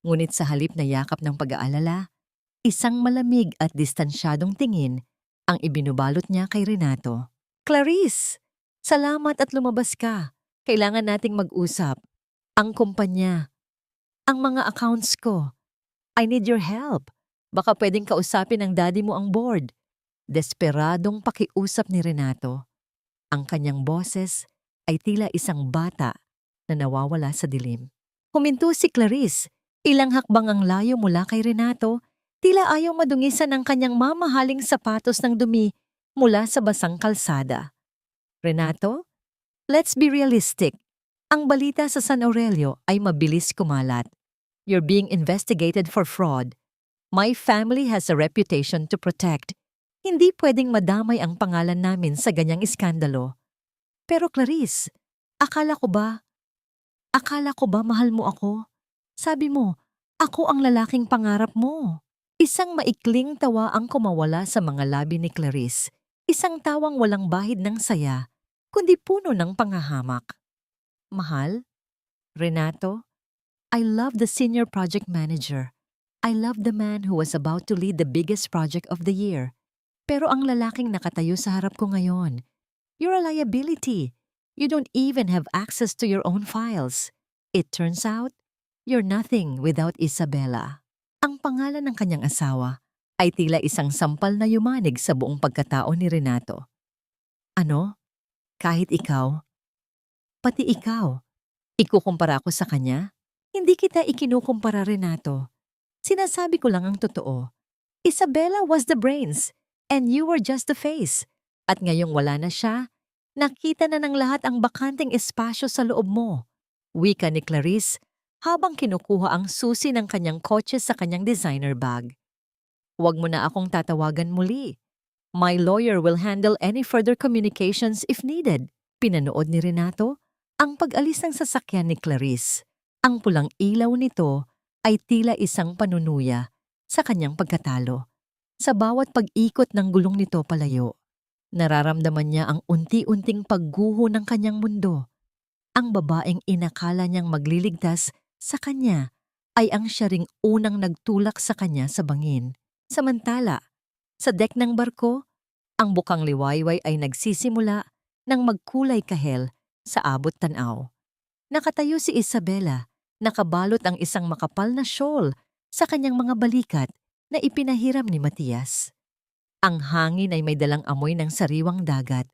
Ngunit sa halip na yakap ng pag-aalala, isang malamig at distansyadong tingin ang ibinubalot niya kay Renato. Clarice! Salamat at lumabas ka. Kailangan nating mag-usap. Ang kumpanya. Ang mga accounts ko. I need your help. Baka pwedeng kausapin ng daddy mo ang board. Desperadong pakiusap ni Renato. Ang kanyang boses ay tila isang bata na nawawala sa dilim. Huminto si Clarice. Ilang hakbang ang layo mula kay Renato, tila ayaw madungisan ang kanyang mamahaling sapatos ng dumi mula sa basang kalsada. Renato, let's be realistic. Ang balita sa San Aurelio ay mabilis kumalat. You're being investigated for fraud. My family has a reputation to protect. Hindi pwedeng madamay ang pangalan namin sa ganyang iskandalo. Pero Clarice, akala ko ba mahal mo ako? Sabi mo, ako ang lalaking pangarap mo. Isang maikling tawa ang kumawala sa mga labi ni Clarice. Isang tawang walang bahid ng saya, kundi puno ng panghahamak. Mahal? Renato? I love the senior project manager. I love the man who was about to lead the biggest project of the year. Pero ang lalaking nakatayo sa harap ko ngayon, you're a liability. You don't even have access to your own files. It turns out, you're nothing without Isabela. Ang pangalan ng kanyang asawa ay tila isang sampal na yumanig sa buong pagkatao ni Renato. Ano? Kahit ikaw? Pati ikaw? Ikukumpara ko sa kanya? Hindi kita ikinukumpara, Renato. Sinasabi ko lang ang totoo. Isabela was the brains, and you were just the face. At ngayong wala na siya, nakita na ng lahat ang bakanteng espasyo sa loob mo. Wika ni Clarice habang kinukuha ang susi ng kanyang kotse sa kanyang designer bag. Huwag mo na akong tatawagan muli. My lawyer will handle any further communications if needed. Pinanood ni Renato ang pag-alis ng sasakyan ni Clarice. Ang pulang ilaw nito ay tila isang panunuya sa kanyang pagkatalo. Sa bawat pag-ikot ng gulong nito palayo, nararamdaman niya ang unti-unting pagguho ng kanyang mundo. Ang babaeng inakala niyang magliligtas sa kanya ay ang siya ring unang nagtulak sa kanya sa bangin. Samantala, sa deck ng barko, ang bukang liwayway ay nagsisimula ng magkulay kahel sa abot tanaw. Nakatayo si Isabela, nakabalot ang isang makapal na shawl sa kanyang mga balikat na ipinahiram ni Matias. Ang hangin ay may dalang amoy ng sariwang dagat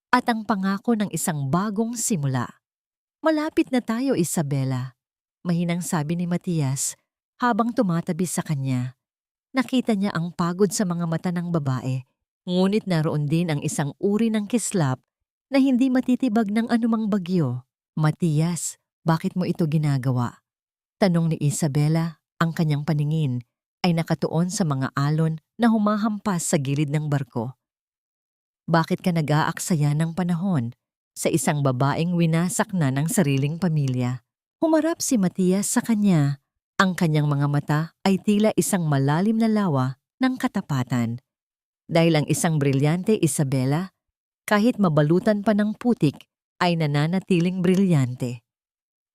at ang pangako ng isang bagong simula. Malapit na tayo, Isabela, mahinang sabi ni Matias habang tumatabi sa kanya. Nakita niya ang pagod sa mga mata ng babae, ngunit naroon din ang isang uri ng kislap na hindi matitibag ng anumang bagyo. Matias, bakit mo ito ginagawa? Tanong ni Isabela, ang kanyang paningin ay nakatuon sa mga alon na humahampas sa gilid ng barko. Bakit ka nag-aaksaya ng panahon sa isang babaeng winasak na ng sariling pamilya? Humarap si Matias sa kanya. Ang kanyang mga mata ay tila isang malalim na lawa ng katapatan. Dahil ang isang brilyante Isabela, kahit mabalutan pa ng putik, ay nananatiling brilyante.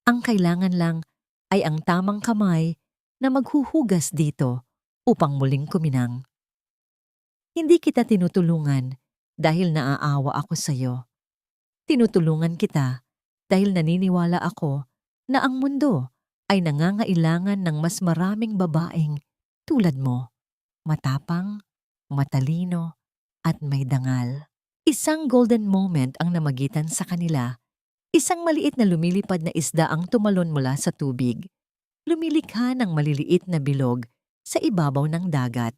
Ang kailangan lang ay ang tamang kamay na maghuhugas dito upang muling kuminang. Hindi kita tinutulungan dahil naaawa ako sa iyo. Tinutulungan kita dahil naniniwala ako na ang mundo ay nangangailangan ng mas maraming babaeng tulad mo, matapang, matalino, at may dangal. Isang golden moment ang namagitan sa kanila. Isang maliit na lumilipad na isda ang tumalon mula sa tubig. Lumilikha ng maliliit na bilog sa ibabaw ng dagat.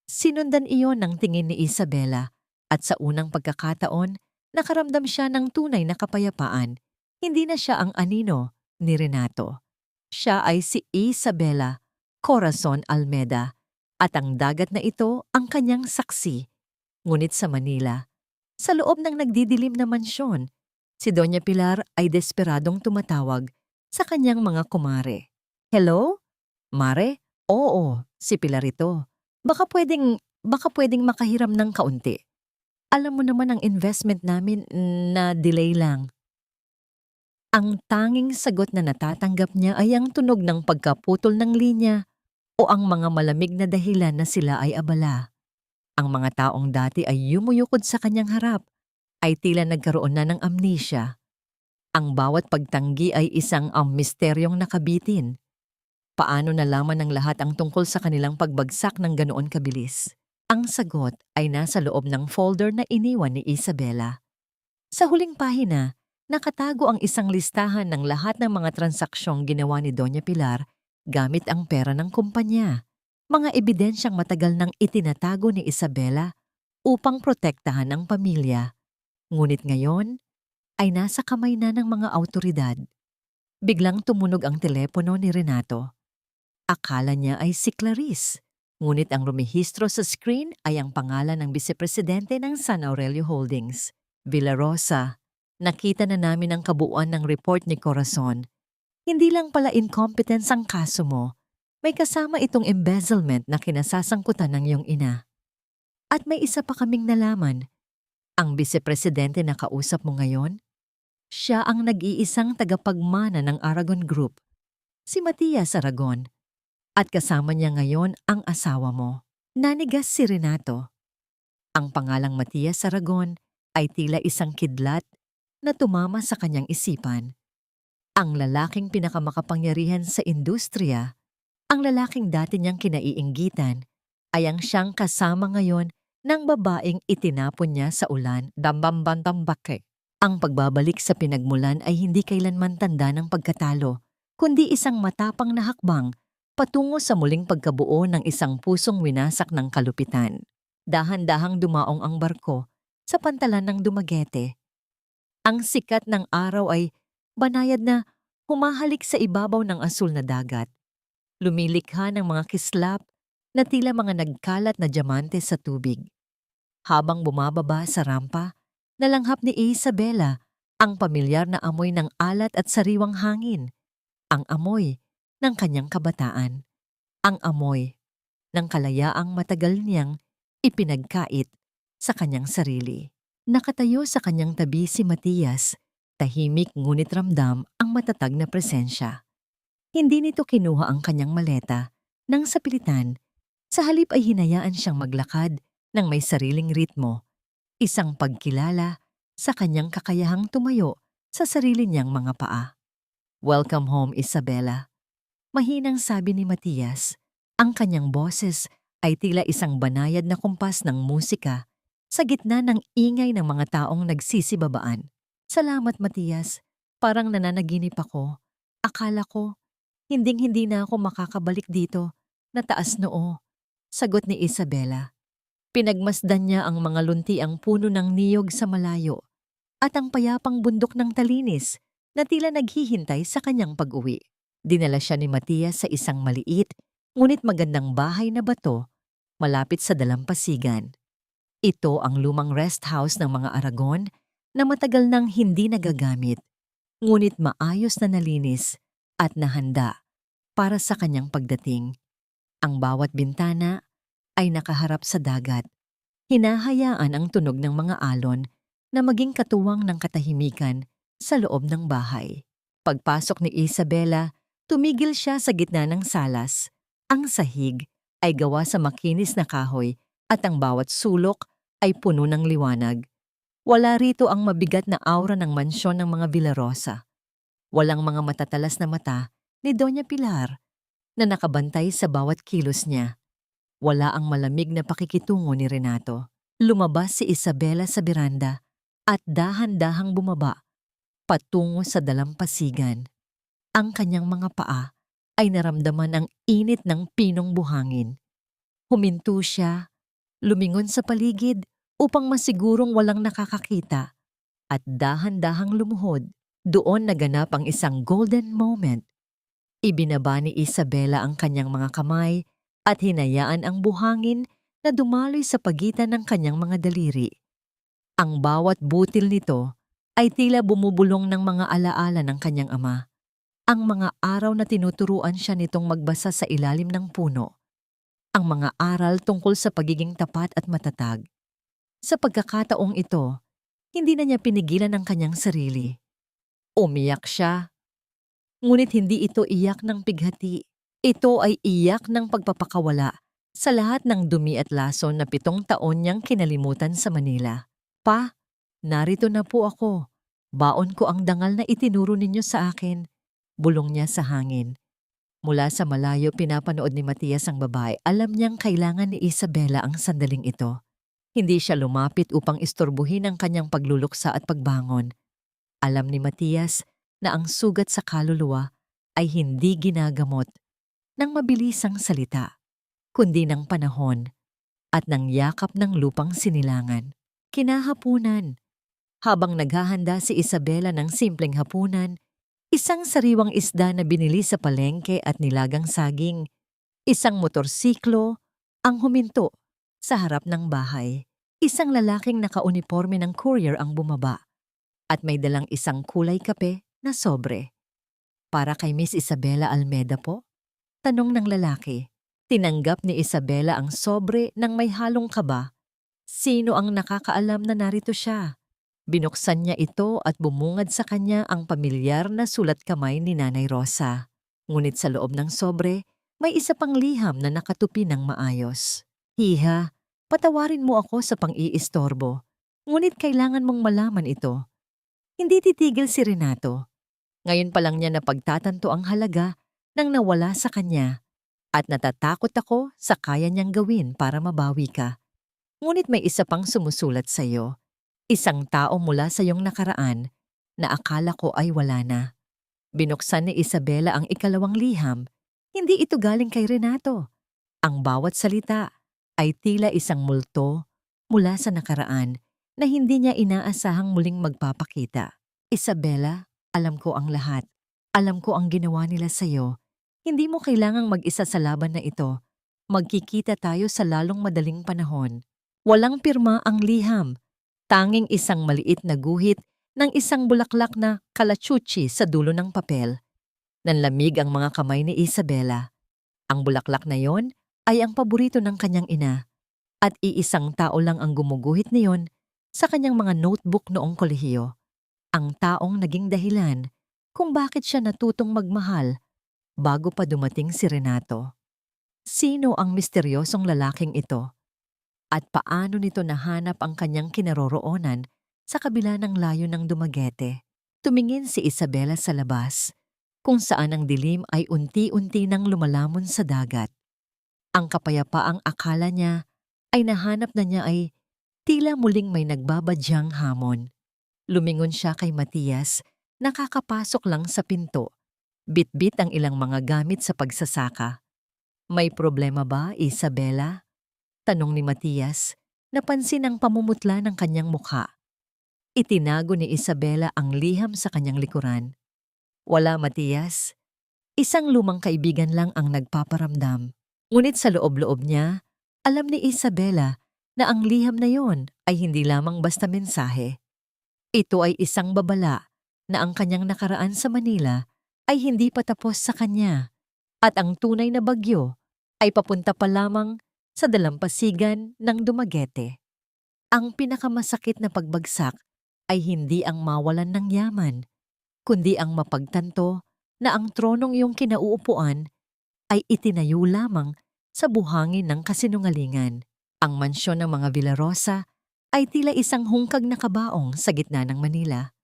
Sinundan iyon ng tingin ni Isabela at sa unang pagkakataon, nakaramdam siya ng tunay na kapayapaan. Hindi na siya ang anino ni Renato. Siya ay si Isabela Corazon Almeda at ang dagat na ito ang kanyang saksi. Ngunit sa Manila, sa loob ng nagdidilim na mansyon, si Doña Pilar ay desperadong tumatawag sa kanyang mga kumare. Hello? Mare? Oo, si Pilar ito. Baka pwedeng makahiram ng kaunti. Alam mo naman ang investment namin na delay lang. Ang tanging sagot na natatanggap niya ay ang tunog ng pagkaputol ng linya o ang mga malamig na dahilan na sila ay abala. Ang mga taong dati ay yumuyukod sa kanyang harap ay tila nagkaroon na ng amnesia. Ang bawat pagtanggi ay isang misteryong nakabitin. Paano nalaman ng lahat ang tungkol sa kanilang pagbagsak ng ganoon kabilis? Ang sagot ay nasa loob ng folder na iniwan ni Isabela. Sa huling pahina, nakatago ang isang listahan ng lahat ng mga transaksyong ginawa ni Doña Pilar gamit ang pera ng kumpanya. Mga ebidensyang matagal nang itinatago ni Isabela upang protektahan ang pamilya. Ngunit ngayon ay nasa kamay na ng mga awtoridad. Biglang tumunog ang telepono ni Renato. Akala niya ay si Clarice, ngunit ang rumihistro sa screen ay ang pangalan ng Vice-Presidente ng San Aurelio Holdings, Villarosa. Nakita na namin ang kabuuan ng report ni Corazon. Hindi lang pala incompetence ang kaso mo. May kasama itong embezzlement na kinasasangkutan ng iyong ina. At may isa pa kaming nalaman. Ang Vice-Presidente na kausap mo ngayon, siya ang nag-iisang tagapagmana ng Aragon Group. si Matias Aragon, at kasama niya ngayon ang asawa mo. Nanigas si Renato. Ang pangalang Matias Aragon ay tila isang kidlat na tumama sa kanyang isipan. Ang lalaking pinakamakapangyarihan sa industriya, ang lalaking dati niyang kinaiinggitan, ay ang siyang kasama ngayon ng babaeng itinapon niya sa ulan, dambambantambake. Ang pagbabalik sa pinagmulan ay hindi kailanman tanda ng pagkatalo, kundi isang matapang na hakbang patungo sa muling pagkabuo ng isang pusong winasak ng kalupitan. Dahan-dahang dumaong ang barko sa pantalan ng Dumaguete. Ang sikat ng araw ay banayad na humahalik sa ibabaw ng asul na dagat. Lumilikha ng mga kislap na tila mga nagkalat na diamante sa tubig. Habang bumababa sa rampa, nalanghap ni Isabela ang pamilyar na amoy ng alat at sariwang hangin. Ang amoy ng kanyang kabataan. Ang amoy ng kalayaang matagal niyang ipinagkait sa kanyang sarili. Nakatayo sa kanyang tabi si Matias, tahimik ngunit ramdam ang matatag na presensya. Hindi nito kinuha ang kanyang maleta nang sa pilitan, sa halip ay hinayaan siyang maglakad ng may sariling ritmo, isang pagkilala sa kanyang kakayahang tumayo sa sarili niyang mga paa. "Welcome home, Isabela," mahinang sabi ni Matias. Ang kanyang boses ay tila isang banayad na kumpas ng musika sa gitna ng ingay ng mga taong nagsisibabaan. "Salamat, Matias. Parang nananaginip ako. Akala ko, hinding-hindi na ako makakabalik dito. Nataas noo," sagot ni Isabela. Pinagmasdan niya ang mga luntiang puno ng niyog sa malayo at ang payapang bundok ng Talinis na tila naghihintay sa kanyang pag-uwi. Dinala siya ni Matias sa isang maliit ngunit magandang bahay na bato malapit sa dalampasigan. Ito ang lumang rest house ng mga Aragon na matagal nang hindi nagagamit, ngunit maayos na nalinis at nahanda para sa kanyang pagdating. Ang bawat bintana ay nakaharap sa dagat. Hinahayaan ang tunog ng mga alon na maging katuwang ng katahimikan sa loob ng bahay. Pagpasok ni Isabela, tumigil siya sa gitna ng salas. Ang sahig ay gawa sa makinis na kahoy at ang bawat sulok ay puno ng liwanag. Wala rito ang mabigat na aura ng mansyon ng mga Villarosa. Walang mga matatalas na mata ni Doña Pilar na nakabantay sa bawat kilos niya. Wala ang malamig na pakikitungo ni Renato. Lumabas si Isabela sa beranda at dahan-dahang bumaba patungo sa dalampasigan. Ang kanyang mga paa ay naramdaman ang init ng pinong buhangin. Huminto siya, lumingon sa paligid upang masigurong walang nakakakita at dahan-dahang lumuhod. Doon naganap ang isang golden moment. Ibinaba ni Isabela ang kanyang mga kamay at hinayaan ang buhangin na dumaloy sa pagitan ng kanyang mga daliri. Ang bawat butil nito ay tila bumubulong ng mga alaala ng kanyang ama. Ang mga araw na tinuturuan siya nitong magbasa sa ilalim ng puno. Ang mga aral tungkol sa pagiging tapat at matatag. Sa pagkakataong ito, hindi na niya pinigilan ang kanyang sarili. Umiyak siya. Ngunit hindi ito iyak ng pighati. Ito ay iyak ng pagpapakawala sa lahat ng dumi at lason na 7 taon niyang kinalimutan sa Manila. "Pa, narito na po ako. Baon ko ang dangal na itinuro ninyo sa akin," bulong niya sa hangin. Mula sa malayo pinapanood ni Matias ang babae. Alam niyang kailangan ni Isabela ang sandaling ito. Hindi siya lumapit upang istorbuhin ang kanyang pagluluksa at pagbangon. Alam ni Matias na ang sugat sa kaluluwa ay hindi ginagamot ng mabilisang salita, kundi ng panahon at ng yakap ng lupang sinilangan. Kinahapunan. Habang naghahanda si Isabela ng simpleng hapunan, isang sariwang isda na binili sa palengke at nilagang saging, isang motorsiklo ang huminto sa harap ng bahay. Isang lalaking nakauniporme ng courier ang bumaba at may dalang isang kulay kape na sobre. "Para kay Miss Isabela Almeda po?" tanong ng lalaki. Tinanggap ni Isabela ang sobre nang may halong kaba. Sino ang nakakaalam na narito siya? Binuksan niya ito at bumungad sa kanya ang pamilyar na sulat kamay ni Nanay Rosa. Ngunit sa loob ng sobre, may isa pang liham na nakatupi ng maayos. Hiha, patawarin mo ako sa pang-iistorbo. Ngunit kailangan mong malaman ito. Hindi titigil si Renato. Ngayon pa lang niya napagtatanto ang halaga ng nawala sa kanya at natatakot ako sa kaya niyang gawin para mabawi ka. Ngunit may isa pang sumusulat sa iyo. Isang tao mula sa iyong nakaraan na akala ko ay wala na. Binuksan ni Isabela ang ikalawang liham. Hindi ito galing kay Renato. Ang bawat salita ay tila isang multo mula sa nakaraan na hindi niya inaasahang muling magpapakita. Isabela, alam ko ang lahat. Alam ko ang ginawa nila sa'yo. Hindi mo kailangang mag-isa sa laban na ito. Magkikita tayo sa lalong madaling panahon. Walang pirma ang liham. Tanging isang maliit na guhit ng isang bulaklak na kalachuchi sa dulo ng papel. Nanlamig ang mga kamay ni Isabela. Ang bulaklak na yon ay ang paborito ng kanyang ina at iisang tao lang ang gumuguhit niyon sa kanyang mga notebook noong kolehiyo. Ang taong naging dahilan kung bakit siya natutong magmahal bago pa dumating si Renato. Sino ang misteryosong lalaking ito? At paano nito nahanap ang kanyang kinaroroonan sa kabila ng layo ng Dumaguete? Tumingin si Isabela sa labas, kung saan ang dilim ay unti-unti nang lumalamon sa dagat. Ang kapayapaang akala niya ay nahanap na niya ay tila muling may nagbabadyang hamon. Lumingon siya kay Matias, nakakapasok lang sa pinto. Bitbit ang ilang mga gamit sa pagsasaka. May problema ba, Isabela? Tanong ni Matias, napansin ang pamumutla ng kanyang mukha. Itinago ni Isabela ang liham sa kanyang likuran. Wala, Matias. Isang lumang kaibigan lang ang nagpaparamdam. Ngunit sa loob-loob niya, alam ni Isabela na ang liham na yon ay hindi lamang basta mensahe. Ito ay isang babala na ang kanyang nakaraan sa Manila ay hindi pa tapos sa kanya at ang tunay na bagyo ay papunta pa lamang sa dalampasigan ng Dumaguete. Ang pinakamasakit na pagbagsak ay hindi ang mawalan ng yaman, kundi ang mapagtanto na ang tronong iyong kinauupuan ay itinayo lamang sa buhangin ng kasinungalingan. Ang mansyon ng mga Villarosa ay tila isang hungkag na kabaong sa gitna ng Manila.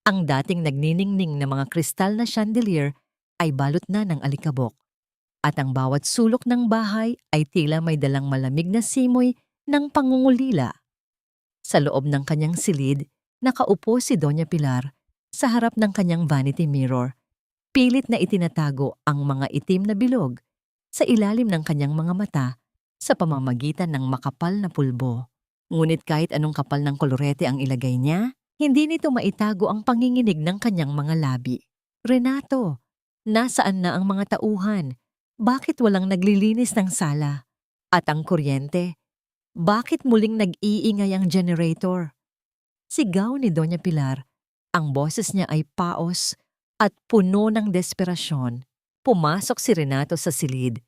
Ang dating nagniningning na mga kristal na chandelier ay balot na ng alikabok. At ang bawat sulok ng bahay ay tila may dalang malamig na simoy ng pangungulila. Sa loob ng kanyang silid, nakaupo si Doña Pilar sa harap ng kanyang vanity mirror. Pilit na itinatago ang mga itim na bilog sa ilalim ng kanyang mga mata sa pamamagitan ng makapal na pulbo. Ngunit kahit anong kapal ng kolorete ang ilagay niya, hindi nito maitago ang panginginig ng kanyang mga labi. Renato, nasaan na ang mga tauhan? Bakit walang naglilinis ng sala? At ang kuryente? Bakit muling nag-iingay ang generator? Sigaw ni Doña Pilar. Ang boses niya ay paos at puno ng desperasyon. Pumasok si Renato sa silid.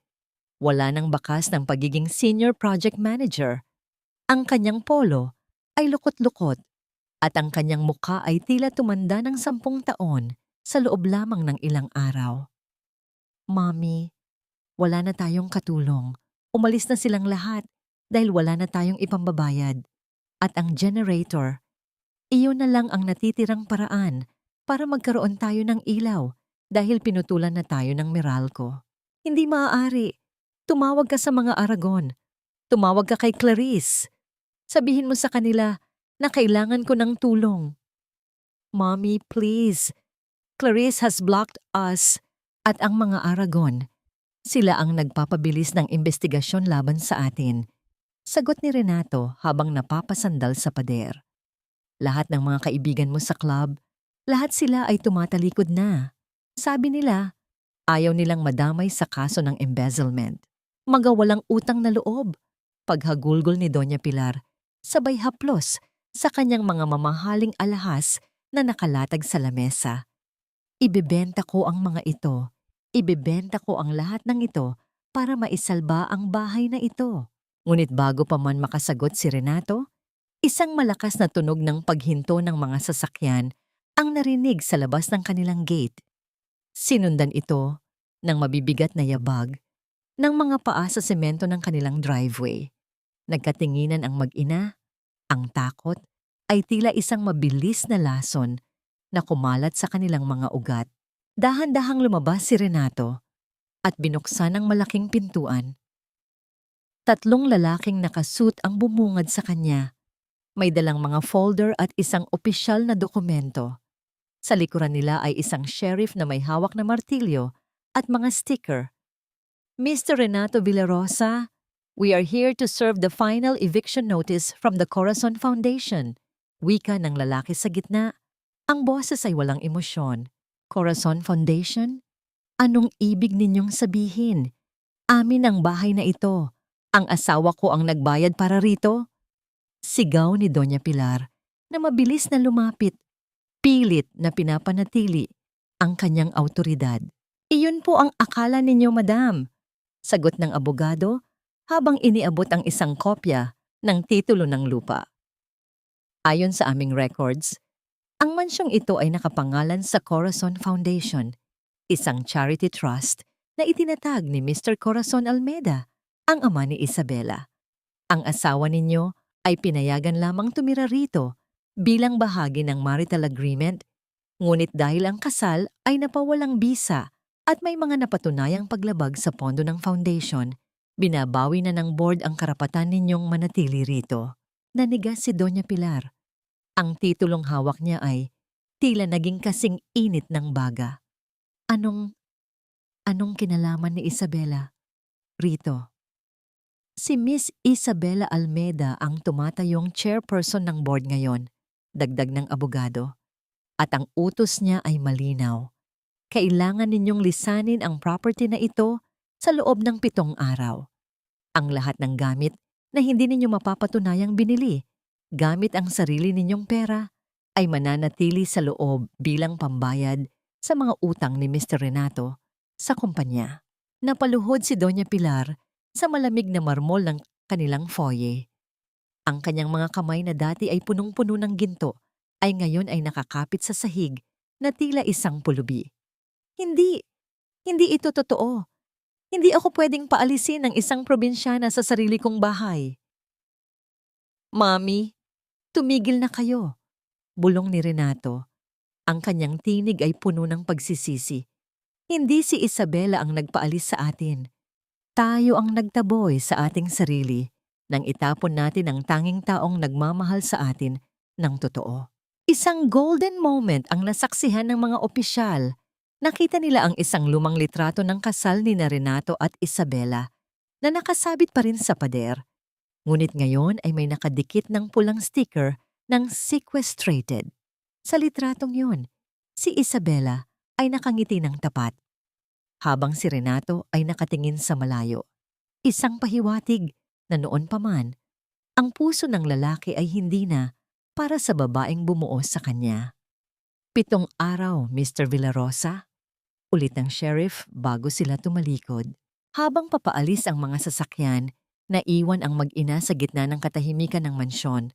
Wala nang bakas ng pagiging senior project manager. Ang kanyang polo ay lukot-lukot at ang kanyang mukha ay tila tumanda ng 10 taon sa loob lamang ng ilang araw. Mommy, wala na tayong katulong. Umalis na silang lahat dahil wala na tayong ipambabayad. At ang generator, iyon na lang ang natitirang paraan para magkaroon tayo ng ilaw dahil pinutulan na tayo ng Meralco. Hindi maaari. Tumawag ka sa mga Aragon. Tumawag ka kay Clarice. Sabihin mo sa kanila na kailangan ko ng tulong. Mommy, please. Clarice has blocked us at ang mga Aragon. Sila ang nagpapabilis ng investigasyon laban sa atin. Sagot ni Renato habang napapasandal sa pader. Lahat ng mga kaibigan mo sa club, lahat sila ay tumatalikod na. Sabi nila, ayaw nilang madamay sa kaso ng embezzlement. Magawalang utang na loob. Paghagulgol ni Doña Pilar, sabay haplos sa kanyang mga mamahaling alahas na nakalatag sa lamesa. Ibebenta ko ang mga ito. Ibebenta ko ang lahat ng ito para maisalba ang bahay na ito. Ngunit bago pa man makasagot si Renato, isang malakas na tunog ng paghinto ng mga sasakyan ang narinig sa labas ng kanilang gate. Sinundan ito ng mabibigat na yabag ng mga paa sa semento ng kanilang driveway. Nagkatinginan ang mag-ina, ang takot ay tila isang mabilis na lason na kumalat sa kanilang mga ugat. Dahan-dahang lumabas si Renato at binuksan ang malaking pintuan. 3 lalaking nakasuit ang bumungad sa kanya. May dalang mga folder at isang opisyal na dokumento. Sa likuran nila ay isang sheriff na may hawak na martilyo at mga sticker. Mr. Renato Villarosa, we are here to serve the final eviction notice from the Corazon Foundation. Wika ng lalaki sa gitna. Ang boses ay walang emosyon. Corazon Foundation? Anong ibig ninyong sabihin? Amin ang bahay na ito. Ang asawa ko ang nagbayad para rito. Sigaw ni Doña Pilar na mabilis na lumapit. Pilit na pinapanatili ang kanyang awtoridad. Iyon po ang akala ninyo, madam. Sagot ng abogado habang iniabot ang isang kopya ng titulo ng lupa. Ayon sa aming records, ang mansyong ito ay nakapangalan sa Corazon Foundation, isang charity trust na itinatag ni Mr. Corazon Almeda, ang ama ni Isabela. Ang asawa ninyo ay pinayagan lamang tumira rito bilang bahagi ng marital agreement, ngunit dahil ang kasal ay napawalang bisa at may mga napatunayang paglabag sa pondo ng foundation, binabawi na ng board ang karapatan ninyong manatili rito. Nanigas si Doña Pilar. Ang titulong hawak niya ay tila naging kasing init ng baga. Anong kinalaman ni Isabela rito? Si Miss Isabela Almeda ang tumatayong chairperson ng board ngayon, dagdag ng abogado. At ang utos niya ay malinaw. Kailangan ninyong lisanin ang property na ito sa loob ng 7 araw. Ang lahat ng gamit na hindi ninyo mapapatunayang binili, gamit ang sarili ninyong pera, ay mananatili sa loob bilang pambayad sa mga utang ni Mr. Renato sa kumpanya. Napaluhod si Doña Pilar sa malamig na marmol ng kanilang foyer. Ang kanyang mga kamay na dati ay punong-puno ng ginto ay ngayon ay nakakapit sa sahig na tila isang pulubi. Hindi ito totoo. Hindi ako pwedeng paalisin ng isang probinsyana sa sarili kong bahay. Mami, tumigil na kayo, bulong ni Renato. Ang kanyang tinig ay puno ng pagsisisi. Hindi si Isabela ang nagpaalis sa atin. Tayo ang nagtaboy sa ating sarili nang itapon natin ang tanging taong nagmamahal sa atin ng totoo. Isang golden moment ang nasaksihan ng mga opisyal. Nakita nila ang isang lumang litrato ng kasal ni Renato at Isabela na nakasabit pa rin sa pader. Ngunit ngayon ay may nakadikit ng pulang sticker ng sequestrated. Sa litratong yun, si Isabela ay nakangiti ng tapat, habang si Renato ay nakatingin sa malayo. Isang pahiwatig na noon pa man, ang puso ng lalaki ay hindi na para sa babaeng bumuo sa kanya. 7 araw, Mr. Villarosa, ulit ng sheriff bago sila tumalikod. Habang papaalis ang mga sasakyan, naiwan ang mag-ina sa gitna ng katahimikan ng mansyon.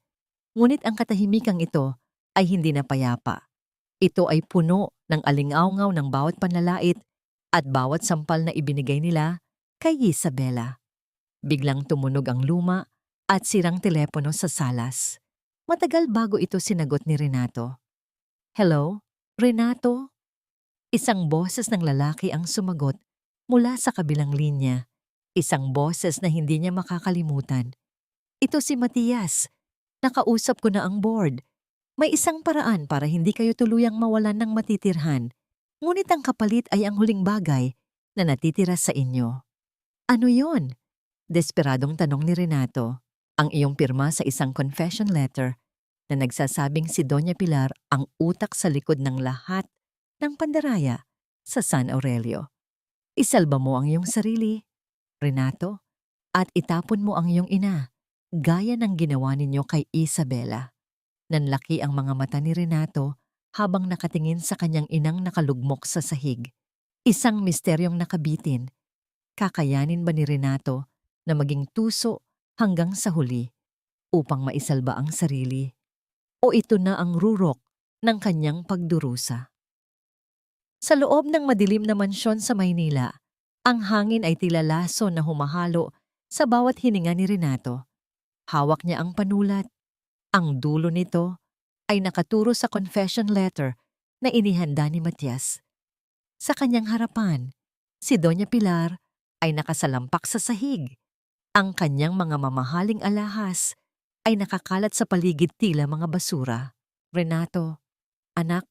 Ngunit ang katahimikang ito ay hindi na payapa. Ito ay puno ng alingawngaw ng bawat panlalait at bawat sampal na ibinigay nila kay Isabela. Biglang tumunog ang luma at sirang telepono sa salas. Matagal bago ito sinagot ni Renato. Hello, Renato? Isang boses ng lalaki ang sumagot mula sa kabilang linya. Isang boses na hindi niya makakalimutan. Ito si Matias. Nakausap ko na ang board. May isang paraan para hindi kayo tuluyang mawalan ng matitirhan. Ngunit ang kapalit ay ang huling bagay na natitira sa inyo. Ano yon? Desperadong tanong ni Renato. Ang iyong pirma sa isang confession letter na nagsasabing si Doña Pilar ang utak sa likod ng lahat ng pandaraya sa San Aurelio. Isalba mo ang iyong sarili, Renato, at itapon mo ang iyong ina, gaya ng ginawa ninyo kay Isabela. Nanlaki ang mga mata ni Renato habang nakatingin sa kanyang inang nakalugmok sa sahig. Isang misteryong nakabitin. Kakayanin ba ni Renato na maging tuso hanggang sa huli upang maisalba ang sarili? O ito na ang rurok ng kanyang pagdurusa? Sa loob ng madilim na mansyon sa Maynila, ang hangin ay tila laso na humahalo sa bawat hininga ni Renato. Hawak niya ang panulat. Ang dulo nito ay nakaturo sa confession letter na inihanda ni Matias. Sa kanyang harapan, si Doña Pilar ay nakasalampak sa sahig. Ang kanyang mga mamahaling alahas ay nakakalat sa paligid tila mga basura. Renato, anak,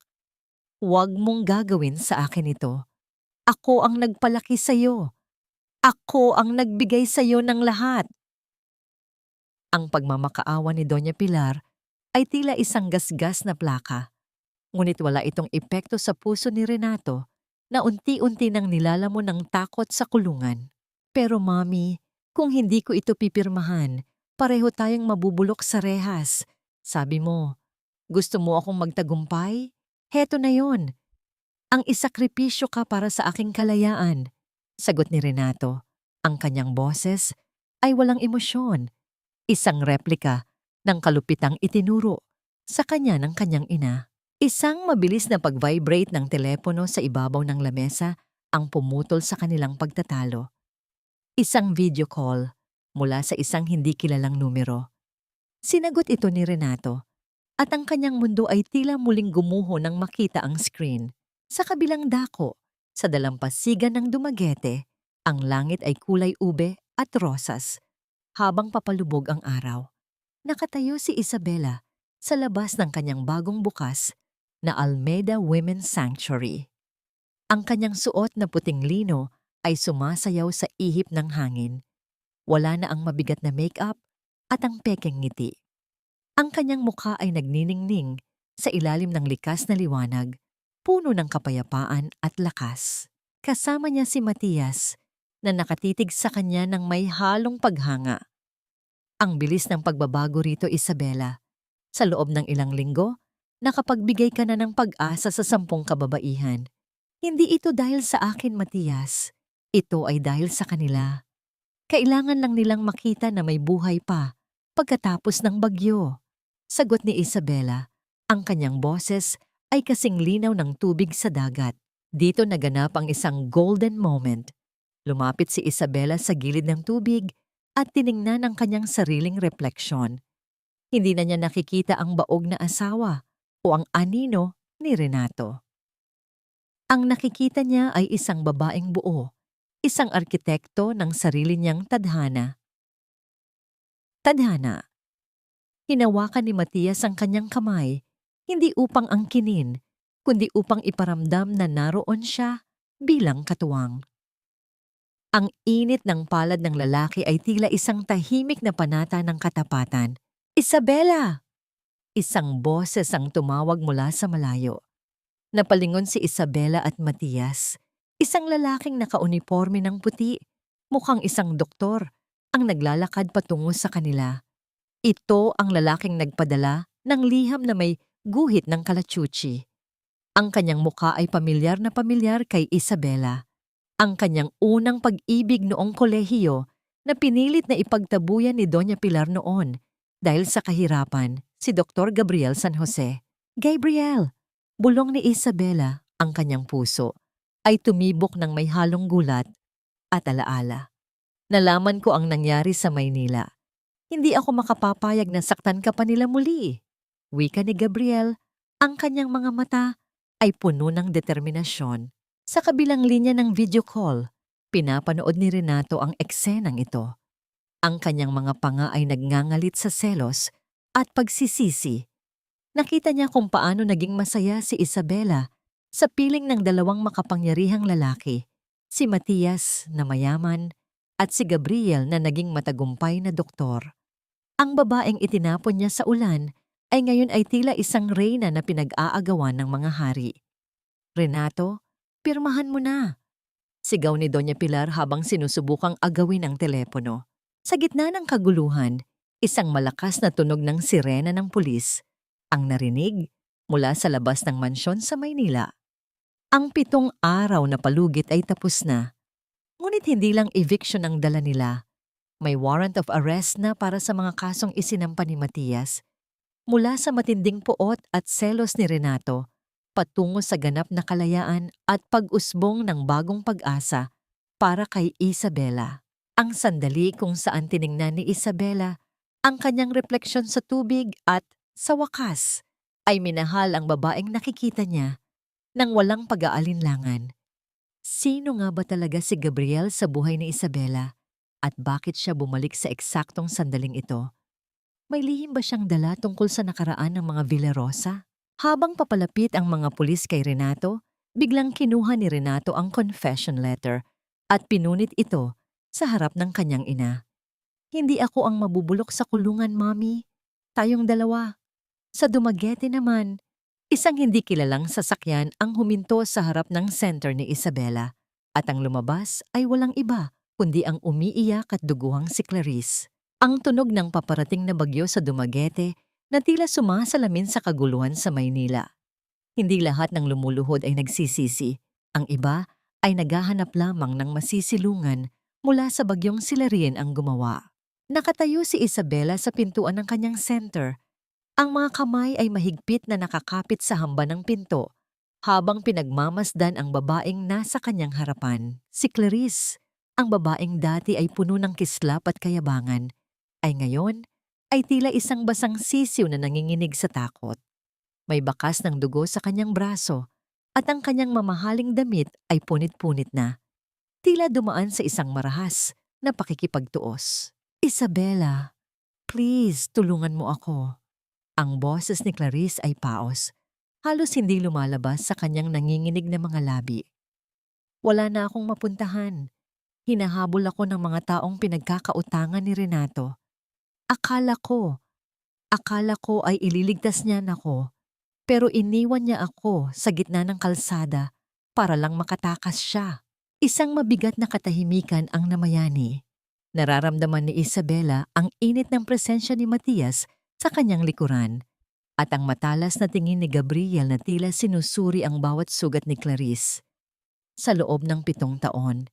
huwag mong gagawin sa akin ito. Ako ang nagpalaki sa iyo. Ako ang nagbigay sa iyo ng lahat. Ang pagmamakaawa ni Doña Pilar ay tila isang gasgas na plaka. Ngunit wala itong epekto sa puso ni Renato na unti-unti nang nilalamon ng takot sa kulungan. Pero Mami, kung hindi ko ito pipirmahan, pareho tayong mabubulok sa rehas. Sabi mo, gusto mo akong magtagumpay? Heto na yon. Ang isakripisyo ka para sa aking kalayaan. Sagot ni Renato. Ang kanyang boses ay walang emosyon. Isang replika ng kalupitang itinuro sa kanya ng kanyang ina. Isang mabilis na pag-vibrate ng telepono sa ibabaw ng lamesa ang pumutol sa kanilang pagtatalo. Isang video call mula sa isang hindi kilalang numero. Sinagot ito ni Renato at ang kanyang mundo ay tila muling gumuho nang makita ang screen. Sa kabilang dako, sa dalampasigan ng Dumaguete, ang langit ay kulay ube at rosas. Habang papalubog ang araw, nakatayo si Isabela sa labas ng kanyang bagong bukas na Almeida Women's Sanctuary. Ang kanyang suot na puting lino ay sumasayaw sa ihip ng hangin. Wala na ang mabigat na makeup at ang pekeng ngiti. Ang kanyang mukha ay nagniningning sa ilalim ng likas na liwanag, puno ng kapayapaan at lakas. Kasama niya si Matias na nakatitig sa kanya ng may halong paghanga. Ang bilis ng pagbabago rito, Isabela. Sa loob ng ilang linggo, nakapagbigay ka na ng pag-asa sa 10 kababaihan. Hindi ito dahil sa akin, Matias. Ito ay dahil sa kanila. Kailangan lang nilang makita na may buhay pa pagkatapos ng bagyo. Sagot ni Isabela. Ang kanyang boses ay kasing linaw ng tubig sa dagat. Dito naganap ang isang golden moment. Lumapit si Isabela sa gilid ng tubig at tiningnan ang kanyang sariling refleksyon. Hindi na niya nakikita ang baog na asawa o ang anino ni Renato. Ang nakikita niya ay isang babaeng buo, isang arkitekto ng sarili niyang tadhana. Tadhana. Hinawakan ni Matias ang kanyang kamay, hindi upang angkinin, kundi upang iparamdam na naroon siya bilang katuwang. Ang init ng palad ng lalaki ay tila isang tahimik na panata ng katapatan. Isabela! Isang boses ang tumawag mula sa malayo. Napalingon si Isabela at Matias. Isang lalaking nakauniporme ng puti, mukhang isang doktor, ang naglalakad patungo sa kanila. Ito ang lalaking nagpadala ng liham na may guhit ng kalachuchi. Ang kanyang mukha ay pamilyar na pamilyar kay Isabela. Ang kanyang unang pag-ibig noong kolehiyo na pinilit na ipagtabuyan ni Doña Pilar noon dahil sa kahirapan, si Dr. Gabriel San Jose. Gabriel! Bulong ni Isabela, ang kanyang puso ay tumibok ng may halong gulat at alaala. Nalaman ko ang nangyari sa Maynila. Hindi ako makapapayag na saktan ka pa nila muli. Wika ni Gabriel, ang kanyang mga mata ay puno ng determinasyon. Sa kabilang linya ng video call, pinapanood ni Renato ang eksenang ito. Ang kanyang mga panga ay nagngangalit sa selos at pagsisisi. Nakita niya kung paano naging masaya si Isabela sa piling ng dalawang makapangyarihang lalaki, si Matias na mayaman at si Gabriel na naging matagumpay na doktor. Ang babaeng itinapon niya sa ulan ay ngayon ay tila isang reyna na pinag-aagawan ng mga hari. Renato, pirmahan mo na. Sigaw ni Doña Pilar habang sinusubukang agawin ang telepono. Sa gitna ng kaguluhan, isang malakas na tunog ng sirena ng pulis ang narinig mula sa labas ng mansyon sa Maynila. Ang 7 araw na palugit ay tapos na. Ngunit hindi lang eviction ang dala nila. May warrant of arrest na para sa mga kasong isinampa ni Matias. Mula sa matinding puot at selos ni Renato, patungo sa ganap na kalayaan at pag-usbong ng bagong pag-asa para kay Isabela. Ang sandali kung saan tiningnan ni Isabela ang kanyang refleksyon sa tubig at, sa wakas, ay minahal ang babaeng nakikita niya nang walang pag-aalinlangan. Sino nga ba talaga si Gabriel sa buhay ni Isabela at bakit siya bumalik sa eksaktong sandaling ito? May lihim ba siyang dala tungkol sa nakaraan ng mga Villarosa? Habang papalapit ang mga pulis kay Renato, biglang kinuha ni Renato ang confession letter at pinunit ito sa harap ng kanyang ina. Hindi ako ang mabubulok sa kulungan, Mommy. Tayong dalawa. Sa Dumaguete naman, isang hindi kilalang sasakyan ang huminto sa harap ng center ni Isabela at ang lumabas ay walang iba kundi ang umiiyak at duguhang si Clarice. Ang tunog ng paparating na bagyo sa Dumaguete na tila sumasalamin sa kaguluhan sa Maynila. Hindi lahat ng lumuluhod ay nagsisisi. Ang iba ay naghahanap lamang ng masisilungan mula sa bagyong sila rin ang gumawa. Nakatayo si Isabela sa pintuan ng kanyang center. Ang mga kamay ay mahigpit na nakakapit sa hamba ng pinto habang pinagmamasdan ang babaeng nasa kanyang harapan. Si Clarice, ang babaeng dati ay puno ng kislap at kayabangan, ay ngayon ay tila isang basang sisiw na nanginginig sa takot. May bakas ng dugo sa kanyang braso at ang kanyang mamahaling damit ay punit-punit na. Tila dumaan sa isang marahas na pakikipagtuos. Isabela, please tulungan mo ako. Ang boses ni Clarice ay paos. Halos hindi lumalabas sa kanyang nanginginig na mga labi. Wala na akong mapuntahan. Hinahabol ako ng mga taong pinagkakautangan ni Renato. Akala ko ay ililigtas niya ako, pero iniwan niya ako sa gitna ng kalsada para lang makatakas siya. Isang mabigat na katahimikan ang namayani. Nararamdaman ni Isabela ang init ng presensya ni Matias sa kanyang likuran at ang matalas na tingin ni Gabriel na tila sinusuri ang bawat sugat ni Clarice. Sa loob ng 7 taon,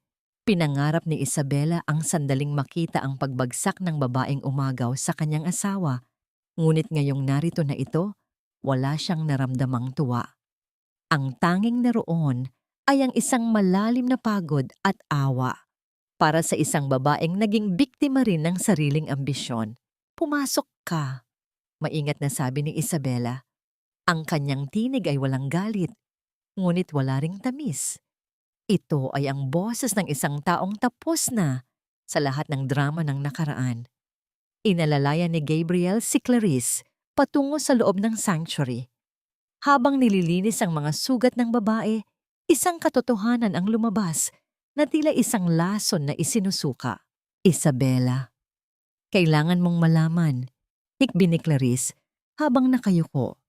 pinangarap ni Isabela ang sandaling makita ang pagbagsak ng babaeng umagaw sa kanyang asawa. Ngunit ngayong narito na ito, wala siyang naramdamang tuwa. Ang tanging naroon ay ang isang malalim na pagod at awa para sa isang babaeng naging biktima rin ng sariling ambisyon. Pumasok ka, maingat na sabi ni Isabela. Ang kanyang tinig ay walang galit, ngunit wala ring tamis. Ito ay ang boses ng isang taong tapos na sa lahat ng drama ng nakaraan. Inalalayan ni Gabriel si Clarice patungo sa loob ng sanctuary. Habang nililinis ang mga sugat ng babae, isang katotohanan ang lumabas na tila isang lason na isinusuka. Isabela, kailangan mong malaman, hikbi ni Clarice habang nakayuko.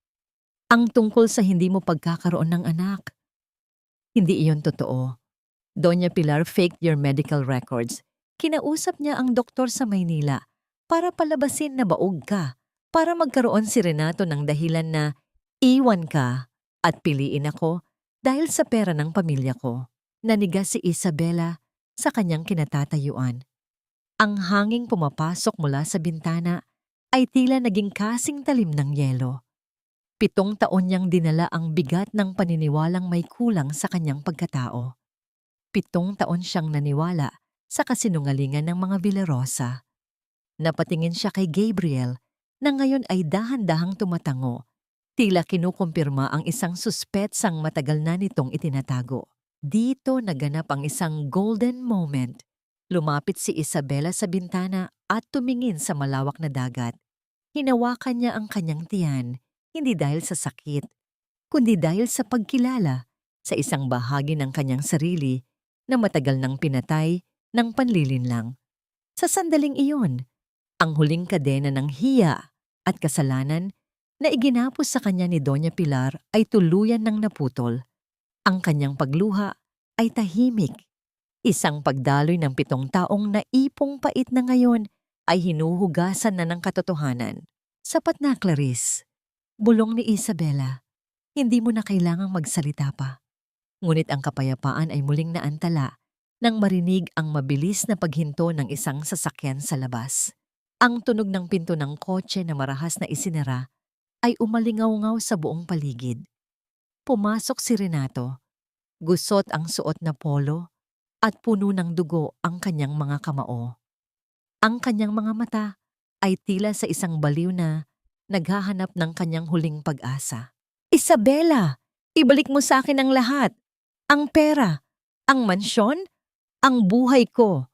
Ang tungkol sa hindi mo pagkakaroon ng anak. Hindi iyon totoo. Doña Pilar faked your medical records. Kinausap niya ang doktor sa Maynila para palabasin na baog ka, para magkaroon si Renato ng dahilan na iwan ka at piliin ako dahil sa pera ng pamilya ko. Nanigas si Isabela sa kanyang kinatatayuan. Ang hanging pumapasok mula sa bintana ay tila naging kasing talim ng yelo. 7 taon niyang dinala ang bigat ng paniniwalang may kulang sa kanyang pagkatao. 7 taon siyang naniwala sa kasinungalingan ng mga Villarosa. Napatingin siya kay Gabriel na ngayon ay dahan-dahang tumatango. Tila kinukumpirma ang isang suspetsang matagal na nitong itinatago. Dito naganap ang isang golden moment. Lumapit si Isabela sa bintana at tumingin sa malawak na dagat. Hinawakan niya ang kanyang tiyan. Hindi dahil sa sakit, kundi dahil sa pagkilala sa isang bahagi ng kanyang sarili na matagal nang pinatay ng panlilinlang. Sa sandaling iyon, ang huling kadena ng hiya at kasalanan na iginapos sa kanya ni Doña Pilar ay tuluyan ng naputol. Ang kanyang pagluha ay tahimik. Isang pagdaloy ng 7 taong naipong pait na ngayon ay hinuhugasan na ng katotohanan. Sapat na, Clarice. Bulong ni Isabela, hindi mo na kailangang magsalita pa. Ngunit ang kapayapaan ay muling naantala nang marinig ang mabilis na paghinto ng isang sasakyan sa labas. Ang tunog ng pinto ng kotse na marahas na isinara ay umalingaw-ngaw sa buong paligid. pumasok si Renato, gusot ang suot na polo at puno ng dugo ang kanyang mga kamao. Ang kanyang mga mata ay tila sa isang baliw na naghahanap ng kanyang huling pag-asa. Isabela, ibalik mo sa akin ang lahat. Ang pera, ang mansyon, ang buhay ko.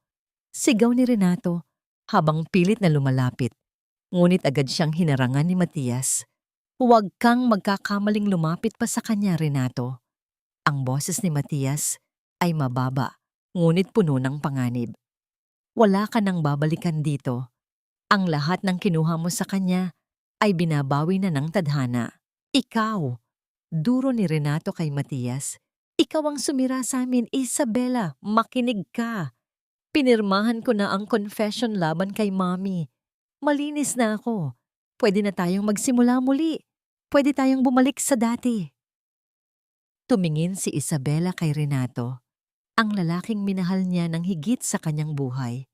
Sigaw ni Renato habang pilit na lumalapit. Ngunit agad siyang hinarangan ni Matias. Huwag kang magkakamaling lumapit pa sa kanya, Renato. Ang boses ni Matias ay mababa, ngunit puno ng panganib. Wala ka nang babalikan dito. Ang lahat ng kinuha mo sa kanya ay binabawi na ng tadhana. Ikaw, duro ni Renato kay Matias, ikaw ang sumira sa amin, Isabela, makinig ka. Pinirmahan ko na ang confession laban kay Mommy. Malinis na ako. Pwede na tayong magsimula muli. Pwede tayong bumalik sa dati. Tumingin si Isabela kay Renato, ang lalaking minahal niya ng higit sa kanyang buhay.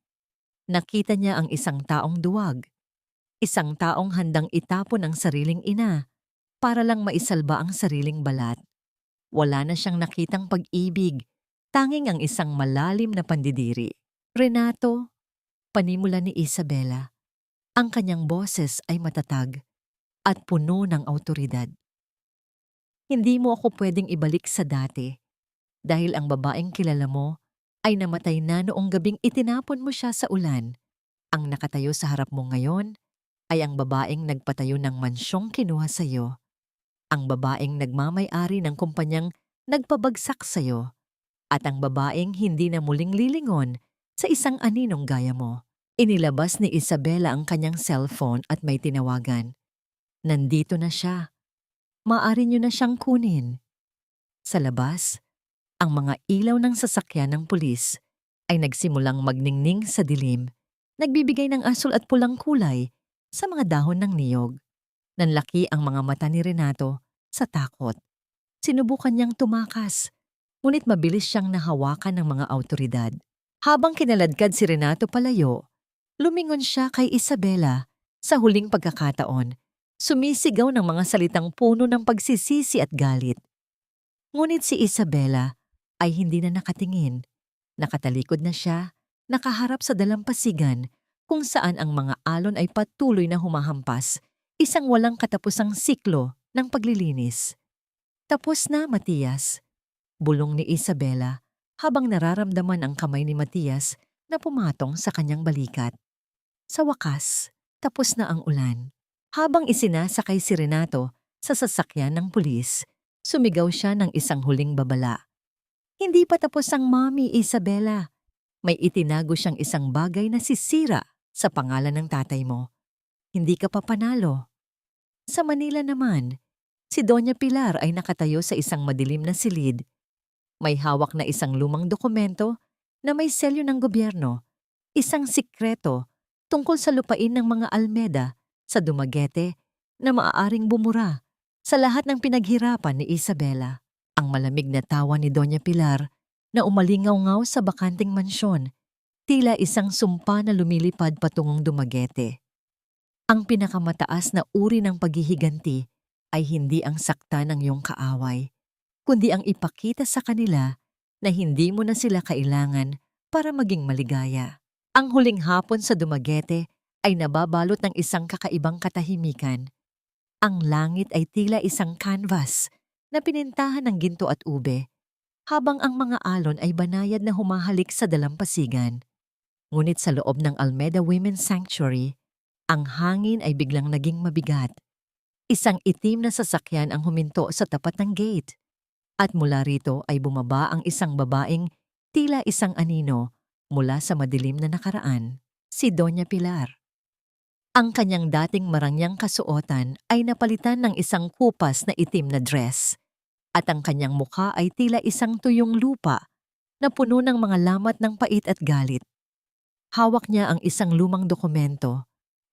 Nakita niya ang isang taong duwag, isang taong handang itapon ang sariling ina para lang maisalba ang sariling balat. Wala na siyang nakitang pag-ibig, tanging ang isang malalim na pandidiri. Renato, panimula ni Isabela. Ang kanyang boses ay matatag at puno ng awtoridad. Hindi mo ako pwedeng ibalik sa dati dahil ang babaeng kilala mo ay namatay na noong gabing itinapon mo siya sa ulan. Ang nakatayo sa harap mo ngayon ay ang babaeng nagpatayo ng mansyong kinuha sa iyo. Ang babaeng nagmamay-ari ng kumpanyang nagpabagsak sa iyo. At ang babaeng hindi na muling lilingon sa isang aninong gaya mo. Inilabas ni Isabela ang kanyang cellphone at may tinawagan. Nandito na siya. Maaari niyo na siyang kunin. Sa labas, ang mga ilaw ng sasakyan ng pulis ay nagsimulang magningning sa dilim, nagbibigay ng asul at pulang kulay sa mga dahon ng niyog. Nanlaki ang mga mata ni Renato sa takot. Sinubukan niyang tumakas, ngunit mabilis siyang nahawakan ng mga awtoridad. Habang kinaladkad si Renato palayo, lumingon siya kay Isabela sa huling pagkakataon. Sumisigaw ng mga salitang puno ng pagsisisi at galit. Ngunit si Isabela ay hindi na nakatingin. Nakatalikod na siya, nakaharap sa dalampasigan kung saan ang mga alon ay patuloy na humahampas, isang walang katapusang siklo ng paglilinis. Tapos na, Matias. Bulong ni Isabela habang nararamdaman ang kamay ni Matias na pumatong sa kanyang balikat. Sa wakas, tapos na ang ulan. Habang isinasakay si Renato sa sasakyan ng pulis, sumigaw siya ng isang huling babala. Hindi pa tapos ang Mommy, Isabela. May itinago siyang isang bagay na sisira sa pangalan ng tatay mo. Hindi ka pa panalo. Sa Manila naman, si Doña Pilar ay nakatayo sa isang madilim na silid. May hawak na isang lumang dokumento na may selyo ng gobyerno, isang sikreto tungkol sa lupain ng mga Almeda sa Dumaguete na maaaring bumura sa lahat ng pinaghirapan ni Isabela. Ang malamig na tawa ni Doña Pilar na umalingaw-ngaw sa bakanting mansyon, tila isang sumpa na lumilipad patungong Dumaguete. Ang pinakamataas na uri ng paghihiganti ay hindi ang sakta ng iyong kaaway, kundi ang ipakita sa kanila na hindi mo na sila kailangan para maging maligaya. Ang huling hapon sa Dumaguete ay nababalot ng isang kakaibang katahimikan. Ang langit ay tila isang canvas na pinintahan ng ginto at ube, habang ang mga alon ay banayad na humahalik sa dalampasigan. Ngunit sa loob ng Almeda Women's Sanctuary, ang hangin ay biglang naging mabigat. Isang itim na sasakyan ang huminto sa tapat ng gate, at mula rito ay bumaba ang isang babaeng tila isang anino mula sa madilim na nakaraan, si Doña Pilar. Ang kanyang dating marangyang kasuotan ay napalitan ng isang kupas na itim na dress, at ang kanyang mukha ay tila isang tuyong lupa na puno ng mga lamat ng pait at galit. Hawak niya ang isang lumang dokumento.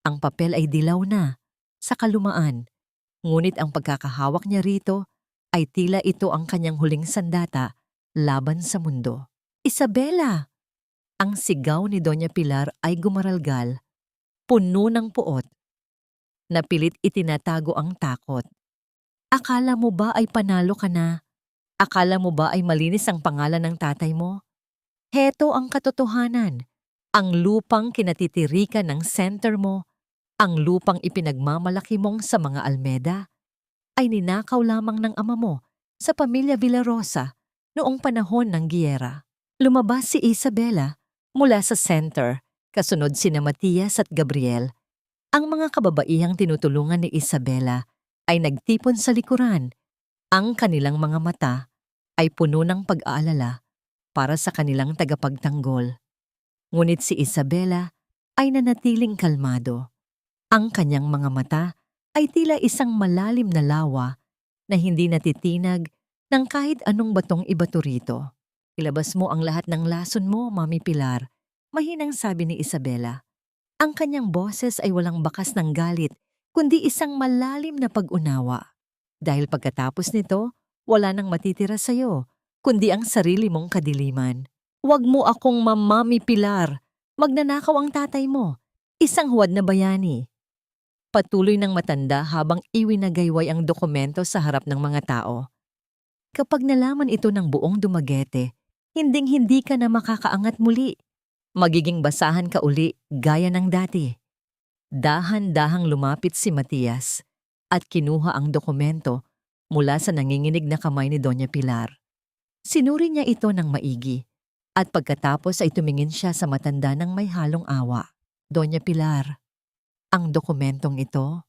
Ang papel ay dilaw na, sa kalumaan, ngunit ang pagkakahawak niya rito ay tila ito ang kanyang huling sandata laban sa mundo. Isabela! Ang sigaw ni Doña Pilar ay gumaralgal, puno ng puot. Napilit itinatago ang takot. Akala mo ba ay panalo ka na? Akala mo ba ay malinis ang pangalan ng tatay mo? Heto ang katotohanan. Ang lupang kinatitirikan ng center mo, ang lupang ipinagmamalaki mong sa mga Almeda, ay ninakaw lamang ng ama mo sa pamilya Villarosa noong panahon ng giyera. Lumabas si Isabela mula sa center, kasunod sina Matias at Gabriel. Ang mga kababaihang tinutulungan ni Isabela ay nagtipon sa likuran. Ang kanilang mga mata ay puno ng pag-aalala para sa kanilang tagapagtanggol. Ngunit si Isabela ay nanatiling kalmado. Ang kanyang mga mata ay tila isang malalim na lawa na hindi natitinag ng kahit anong batong ibato rito. Ilabas mo ang lahat ng lason mo, Mami Pilar, mahinang sabi ni Isabela. Ang kanyang boses ay walang bakas ng galit, kundi isang malalim na pag-unawa. Dahil pagkatapos nito, wala nang matitira sa'yo, kundi ang sarili mong kadiliman. Huwag mo akong Mami Pilar. Magnanakaw ang tatay mo. Isang huwad na bayani. Patuloy ng matanda habang iwinagayway ang dokumento sa harap ng mga tao. Kapag nalaman ito ng buong Dumaguete, hinding-hindi ka na makakaangat muli. Magiging basahan ka uli gaya ng dati. Dahan-dahang lumapit si Matias at kinuha ang dokumento mula sa nanginginig na kamay ni Doña Pilar. Sinuri niya ito ng maigi at pagkatapos ay tumingin siya sa matanda ng may halong awa. Doña Pilar, ang dokumentong ito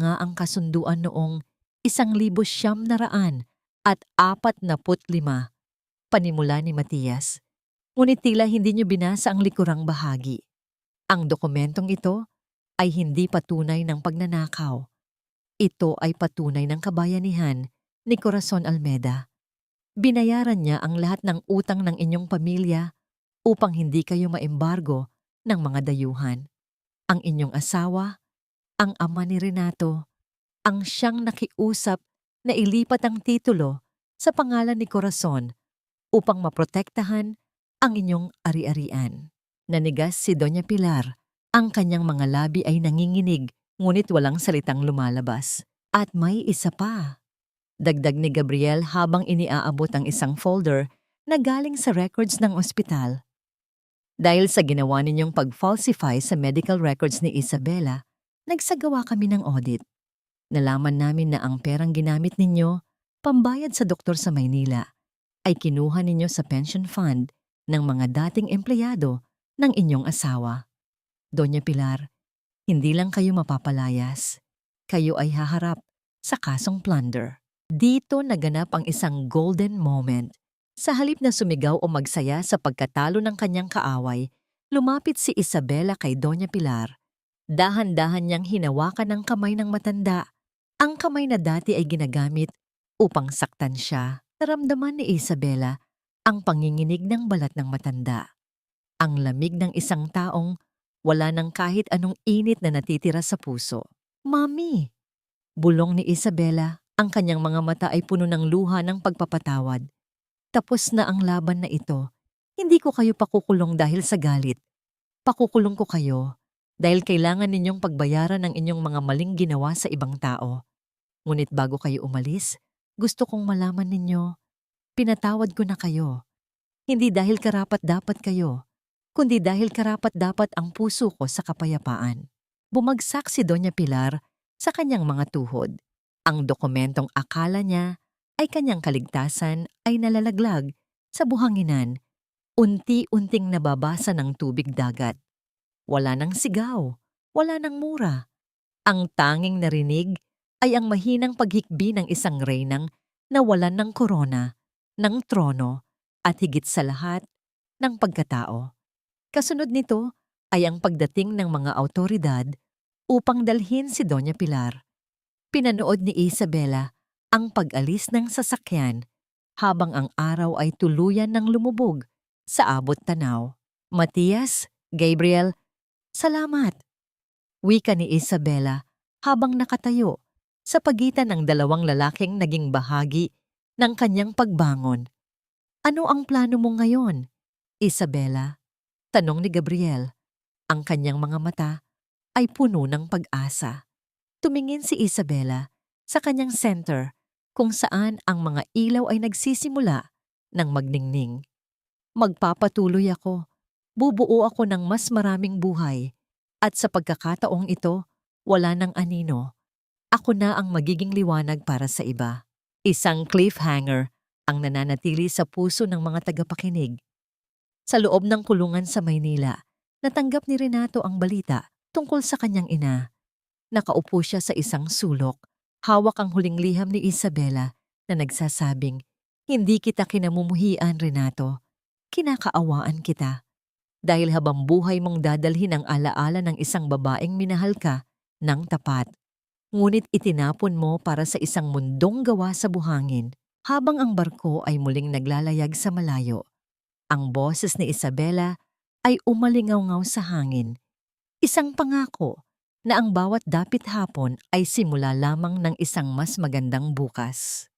nga ang kasunduan noong 1945, panimula ni Matias. Ngunit tila hindi niyo binasa ang likurang bahagi. Ang dokumentong ito ay hindi patunay ng pagnanakaw. Ito ay patunay ng kabayanihan ni Corazon Almeda. Binayaran niya ang lahat ng utang ng inyong pamilya upang hindi kayo maembargo ng mga dayuhan. Ang inyong asawa, ang ama ni Renato, ang siyang nakiusap na ilipat ang titulo sa pangalan ni Corazon upang maprotektahan ang inyong ari-arian. Nanigas si Doña Pilar. Ang kanyang mga labi ay nanginginig, ngunit walang salitang lumalabas. At may isa pa. Dagdag ni Gabriel habang iniaabot ang isang folder na galing sa records ng ospital. Dahil sa ginawa ninyong pag-falsify sa medical records ni Isabela, nagsagawa kami ng audit. Nalaman namin na ang perang ginamit ninyo, pambayad sa doktor sa Maynila, ay kinuha ninyo sa pension fund ng mga dating empleyado ng inyong asawa. Doña Pilar, hindi lang kayo mapapalayas. Kayo ay haharap sa kasong plunder. Dito naganap ang isang golden moment. Sa halip na sumigaw o magsaya sa pagkatalo ng kanyang kaaway, lumapit si Isabela kay Doña Pilar. Dahan-dahan niyang hinawakan ang kamay ng matanda. Ang kamay na dati ay ginagamit upang saktan siya. Naramdaman ni Isabela ang panginginig ng balat ng matanda. Ang lamig ng isang taong wala ng kahit anong init na natitira sa puso. Mami! Bulong ni Isabela, ang kanyang mga mata ay puno ng luha ng pagpapatawad. Tapos na ang laban na ito. Hindi ko kayo pakukulong dahil sa galit. Pakukulong ko kayo dahil kailangan ninyong pagbayaran ng inyong mga maling ginawa sa ibang tao. Ngunit bago kayo umalis, gusto kong malaman ninyo, pinatawad ko na kayo. Hindi dahil karapat-dapat kayo, kundi dahil karapat-dapat ang puso ko sa kapayapaan. Bumagsak si Doña Pilar sa kanyang mga tuhod. Ang dokumentong akala niya ay kanyang kaligtasan ay nalalaglag sa buhanginan, unti-unting nababasa ng tubig dagat. Wala nang sigaw, wala nang mura. Ang tanging narinig ay ang mahinang paghikbi ng isang reynang nawalan ng korona, ng trono, at higit sa lahat, ng pagkatao. Kasunod nito ay ang pagdating ng mga awtoridad upang dalhin si Doña Pilar. Pinanood ni Isabela ang pag-alis ng sasakyan habang ang araw ay tuluyan ng lumubog sa abot tanaw. Matias, Gabriel, salamat! Wika ni Isabela habang nakatayo sa pagitan ng dalawang lalaking naging bahagi ng kanyang pagbangon. Ano ang plano mo ngayon, Isabela? Tanong ni Gabriel. Ang kanyang mga mata ay puno ng pag-asa. Tumingin si Isabela sa kanyang center kung saan ang mga ilaw ay nagsisimula ng magningning. Magpapatuloy ako. Bubuo ako ng mas maraming buhay. At sa pagkakataong ito, wala nang anino. Ako na ang magiging liwanag para sa iba. Isang cliffhanger ang nananatili sa puso ng mga tagapakinig. Sa loob ng kulungan sa Maynila, natanggap ni Renato ang balita tungkol sa kanyang ina. Nakaupo siya sa isang sulok, hawak ang huling liham ni Isabela na nagsasabing, "Hindi kita kinamumuhian, Renato. Kinakaawaan kita. Dahil habang buhay mong dadalhin ang alaala ng isang babaeng minahal ka ng tapat. Ngunit itinapon mo para sa isang mundong gawa sa buhangin habang ang barko ay muling naglalayag sa malayo." Ang boses ni Isabela ay umalingaw-ngaw sa hangin. Isang pangako na ang bawat dapit hapon ay simula lamang ng isang mas magandang bukas.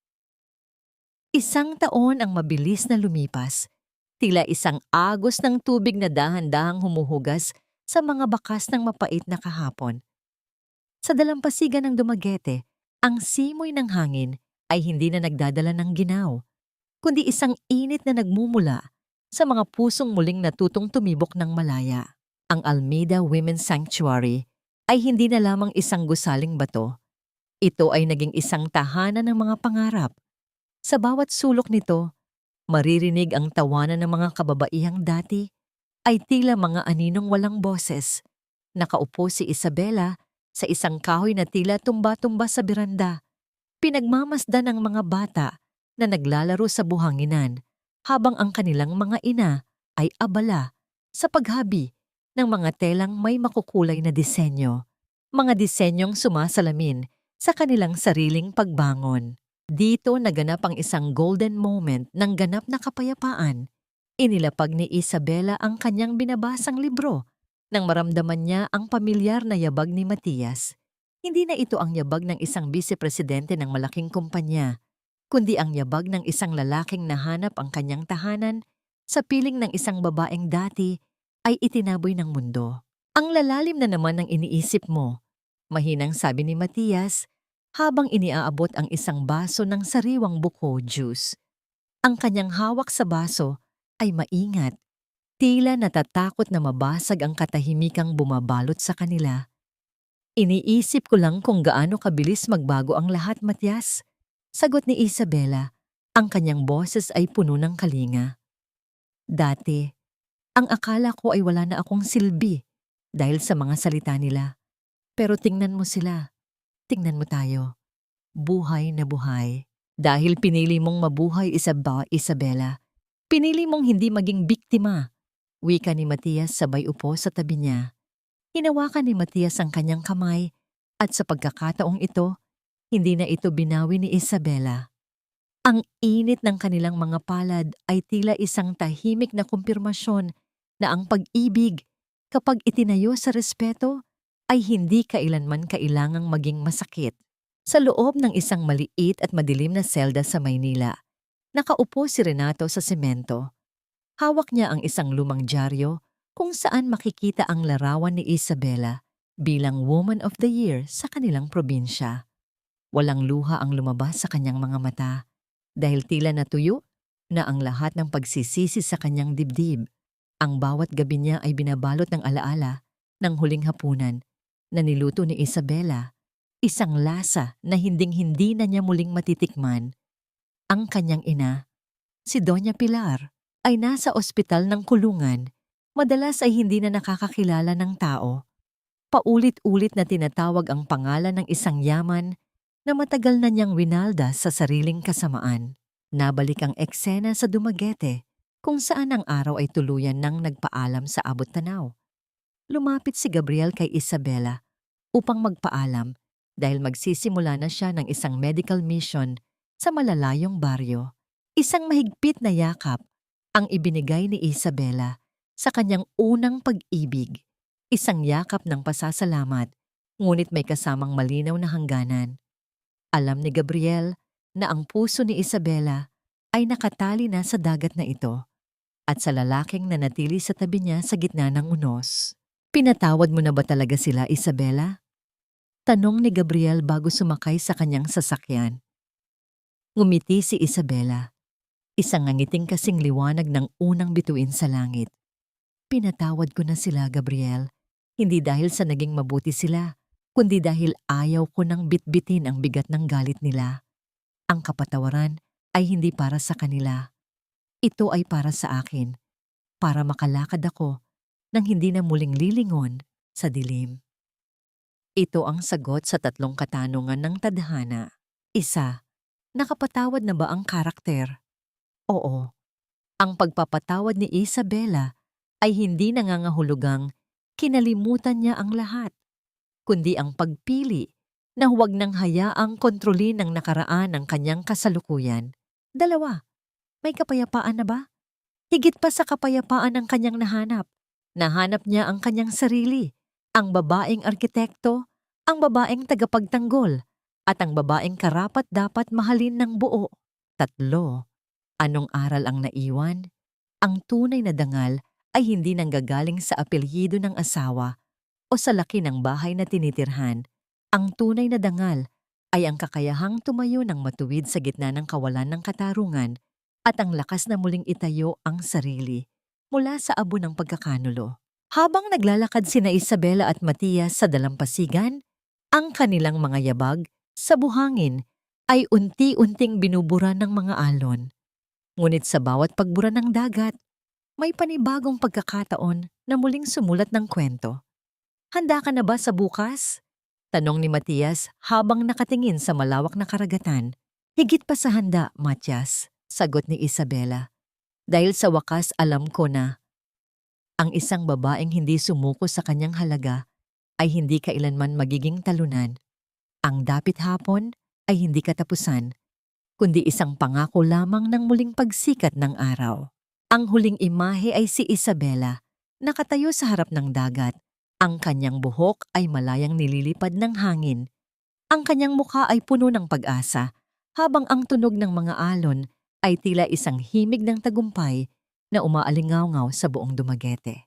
Isang taon ang mabilis na lumipas, tila isang agos ng tubig na dahan-dahang humuhugas sa mga bakas ng mapait na kahapon. Sa dalampasigan ng Dumaguete, ang simoy ng hangin ay hindi na nagdadala ng ginaw, kundi isang init na nagmumula sa mga pusong muling natutong tumibok ng malaya. Ang Almeida Women's Sanctuary ay hindi na lamang isang gusaling bato. Ito ay naging isang tahanan ng mga pangarap. Sa bawat sulok nito, maririnig ang tawanan ng mga kababaihang dati ay tila mga aninong walang boses. Nakaupo si Isabela sa isang kahoy na tila tumba-tumba sa beranda. Pinagmamasdan ng mga bata na naglalaro sa buhanginan habang ang kanilang mga ina ay abala sa paghabi ng mga telang may makukulay na disenyo. Mga disenyong sumasalamin sa kanilang sariling pagbangon. Dito naganap ang isang golden moment ng ganap na kapayapaan. Inilapag ni Isabela ang kanyang binabasang libro nang maramdaman niya ang pamilyar na yabag ni Matias. Hindi na ito ang yabag ng isang vice-presidente ng malaking kumpanya, kundi ang yabag ng isang lalaking nahanap ang kanyang tahanan sa piling ng isang babaeng dati ay itinaboy ng mundo. "Ang lalalim na naman ng iniisip mo," mahinang sabi ni Matias habang iniaabot ang isang baso ng sariwang buko juice. Ang kanyang hawak sa baso ay maingat, tila natatakot na mabasag ang katahimikang bumabalot sa kanila. "Iniisip ko lang kung gaano kabilis magbago ang lahat, Matias," sagot ni Isabela. Ang kanyang boses ay puno ng kalinga. "Dati, ang akala ko ay wala na akong silbi dahil sa mga salita nila. Pero tingnan mo sila. Tingnan mo tayo. Buhay na buhay. Dahil pinili mong mabuhay, Isabela. Pinili mong hindi maging biktima," wika ni Matias sabay upo sa tabi niya. Hinawakan ni Matias ang kanyang kamay at sa pagkakataong ito, hindi na ito binawi ni Isabela. Ang init ng kanilang mga palad ay tila isang tahimik na kumpirmasyon na ang pag-ibig, kapag itinayo sa respeto, ay hindi kailanman kailangang maging masakit. Sa loob ng isang maliit at madilim na selda sa Maynila, nakaupo si Renato sa semento. Hawak niya ang isang lumang dyaryo kung saan makikita ang larawan ni Isabela bilang Woman of the Year sa kanilang probinsya. Walang luha ang lumabas sa kanyang mga mata dahil tila natuyo na ang lahat ng pagsisisi sa kanyang dibdib. Ang bawat gabi niya ay binabalot ng alaala ng huling hapunan na niluto ni Isabela. Isang lasa na hinding-hindi na niya muling matitikman. Ang kanyang ina, si Doña Pilar, ay nasa ospital ng kulungan. Madalas ay hindi na nakakakilala ng tao. Paulit-ulit na tinatawag ang pangalan ng isang yaman na matagal na niyang winalda sa sariling kasamaan. Nabalik ang eksena sa Dumaguete kung saan ang araw ay tuluyan nang nagpaalam sa abot-tanaw. Lumapit si Gabriel kay Isabela upang magpaalam dahil magsisimula na siya ng isang medical mission sa malalayong baryo. Isang mahigpit na yakap ang ibinigay ni Isabela sa kanyang unang pag-ibig. Isang yakap ng pasasalamat, ngunit may kasamang malinaw na hangganan. Alam ni Gabriel na ang puso ni Isabela ay nakatali na sa dagat na ito at sa lalaking nanatili sa tabi niya sa gitna ng unos. "Pinatawad mo na ba talaga sila, Isabela?" Tanong ni Gabriel bago sumakay sa kanyang sasakyan. Ngumiti si Isabela. Isang ngangiting kasing liwanag ng unang bituin sa langit. Pinatawad ko na sila, Gabriel. Hindi dahil sa naging mabuti sila, kundi dahil ayaw ko nang bitbitin ang bigat ng galit nila. Ang kapatawaran ay hindi para sa kanila. Ito ay para sa akin, para makalakad ako nang hindi na muling lilingon sa dilim. Ito ang sagot sa 3 katanungan ng tadhana. 1. Nakapatawad na ba ang karakter? Oo. Ang pagpapatawad ni Isabela ay hindi nangangahulugang kinalimutan niya ang lahat, kundi ang pagpili na huwag nang hayaang kontrolin ng nakaraan ng kanyang kasalukuyan. 2. May kapayapaan na ba? Higit pa sa kapayapaan ang kanyang nahanap. Nahanap niya ang kanyang sarili, ang babaeng arkitekto, ang babaeng tagapagtanggol, at ang babaeng karapat-dapat mahalin ng buo. 3. Anong aral ang naiwan? Ang tunay na dangal ay hindi nanggagaling sa apelyido ng asawa o sa laki ng bahay na tinitirhan. Ang tunay na dangal ay ang kakayahang tumayo ng matuwid sa gitna ng kawalan ng katarungan at ang lakas na muling itayo ang sarili mula sa abo ng pagkakanulo. Habang naglalakad sina Isabela at Matias sa dalampasigan, ang kanilang mga yabag sa buhangin ay unti-unting binubura ng mga alon. Ngunit sa bawat pagbura ng dagat, may panibagong pagkakataon na muling sumulat ng kwento. Handa ka na ba sa bukas? Tanong ni Matias habang nakatingin sa malawak na karagatan. Higit pa sa handa, Matias, sagot ni Isabela. Dahil sa wakas alam ko na ang isang babaeng hindi sumuko sa kanyang halaga ay hindi kailanman magiging talunan. Ang dapit hapon ay hindi katapusan, kundi isang pangako lamang ng muling pagsikat ng araw. Ang huling imahe ay si Isabela, nakatayo sa harap ng dagat. Ang kanyang buhok ay malayang nililipad ng hangin. Ang kanyang mukha ay puno ng pag-asa, habang ang tunog ng mga alon ay tila isang himig ng tagumpay na umaalingaw-ngaw sa buong Dumaguete.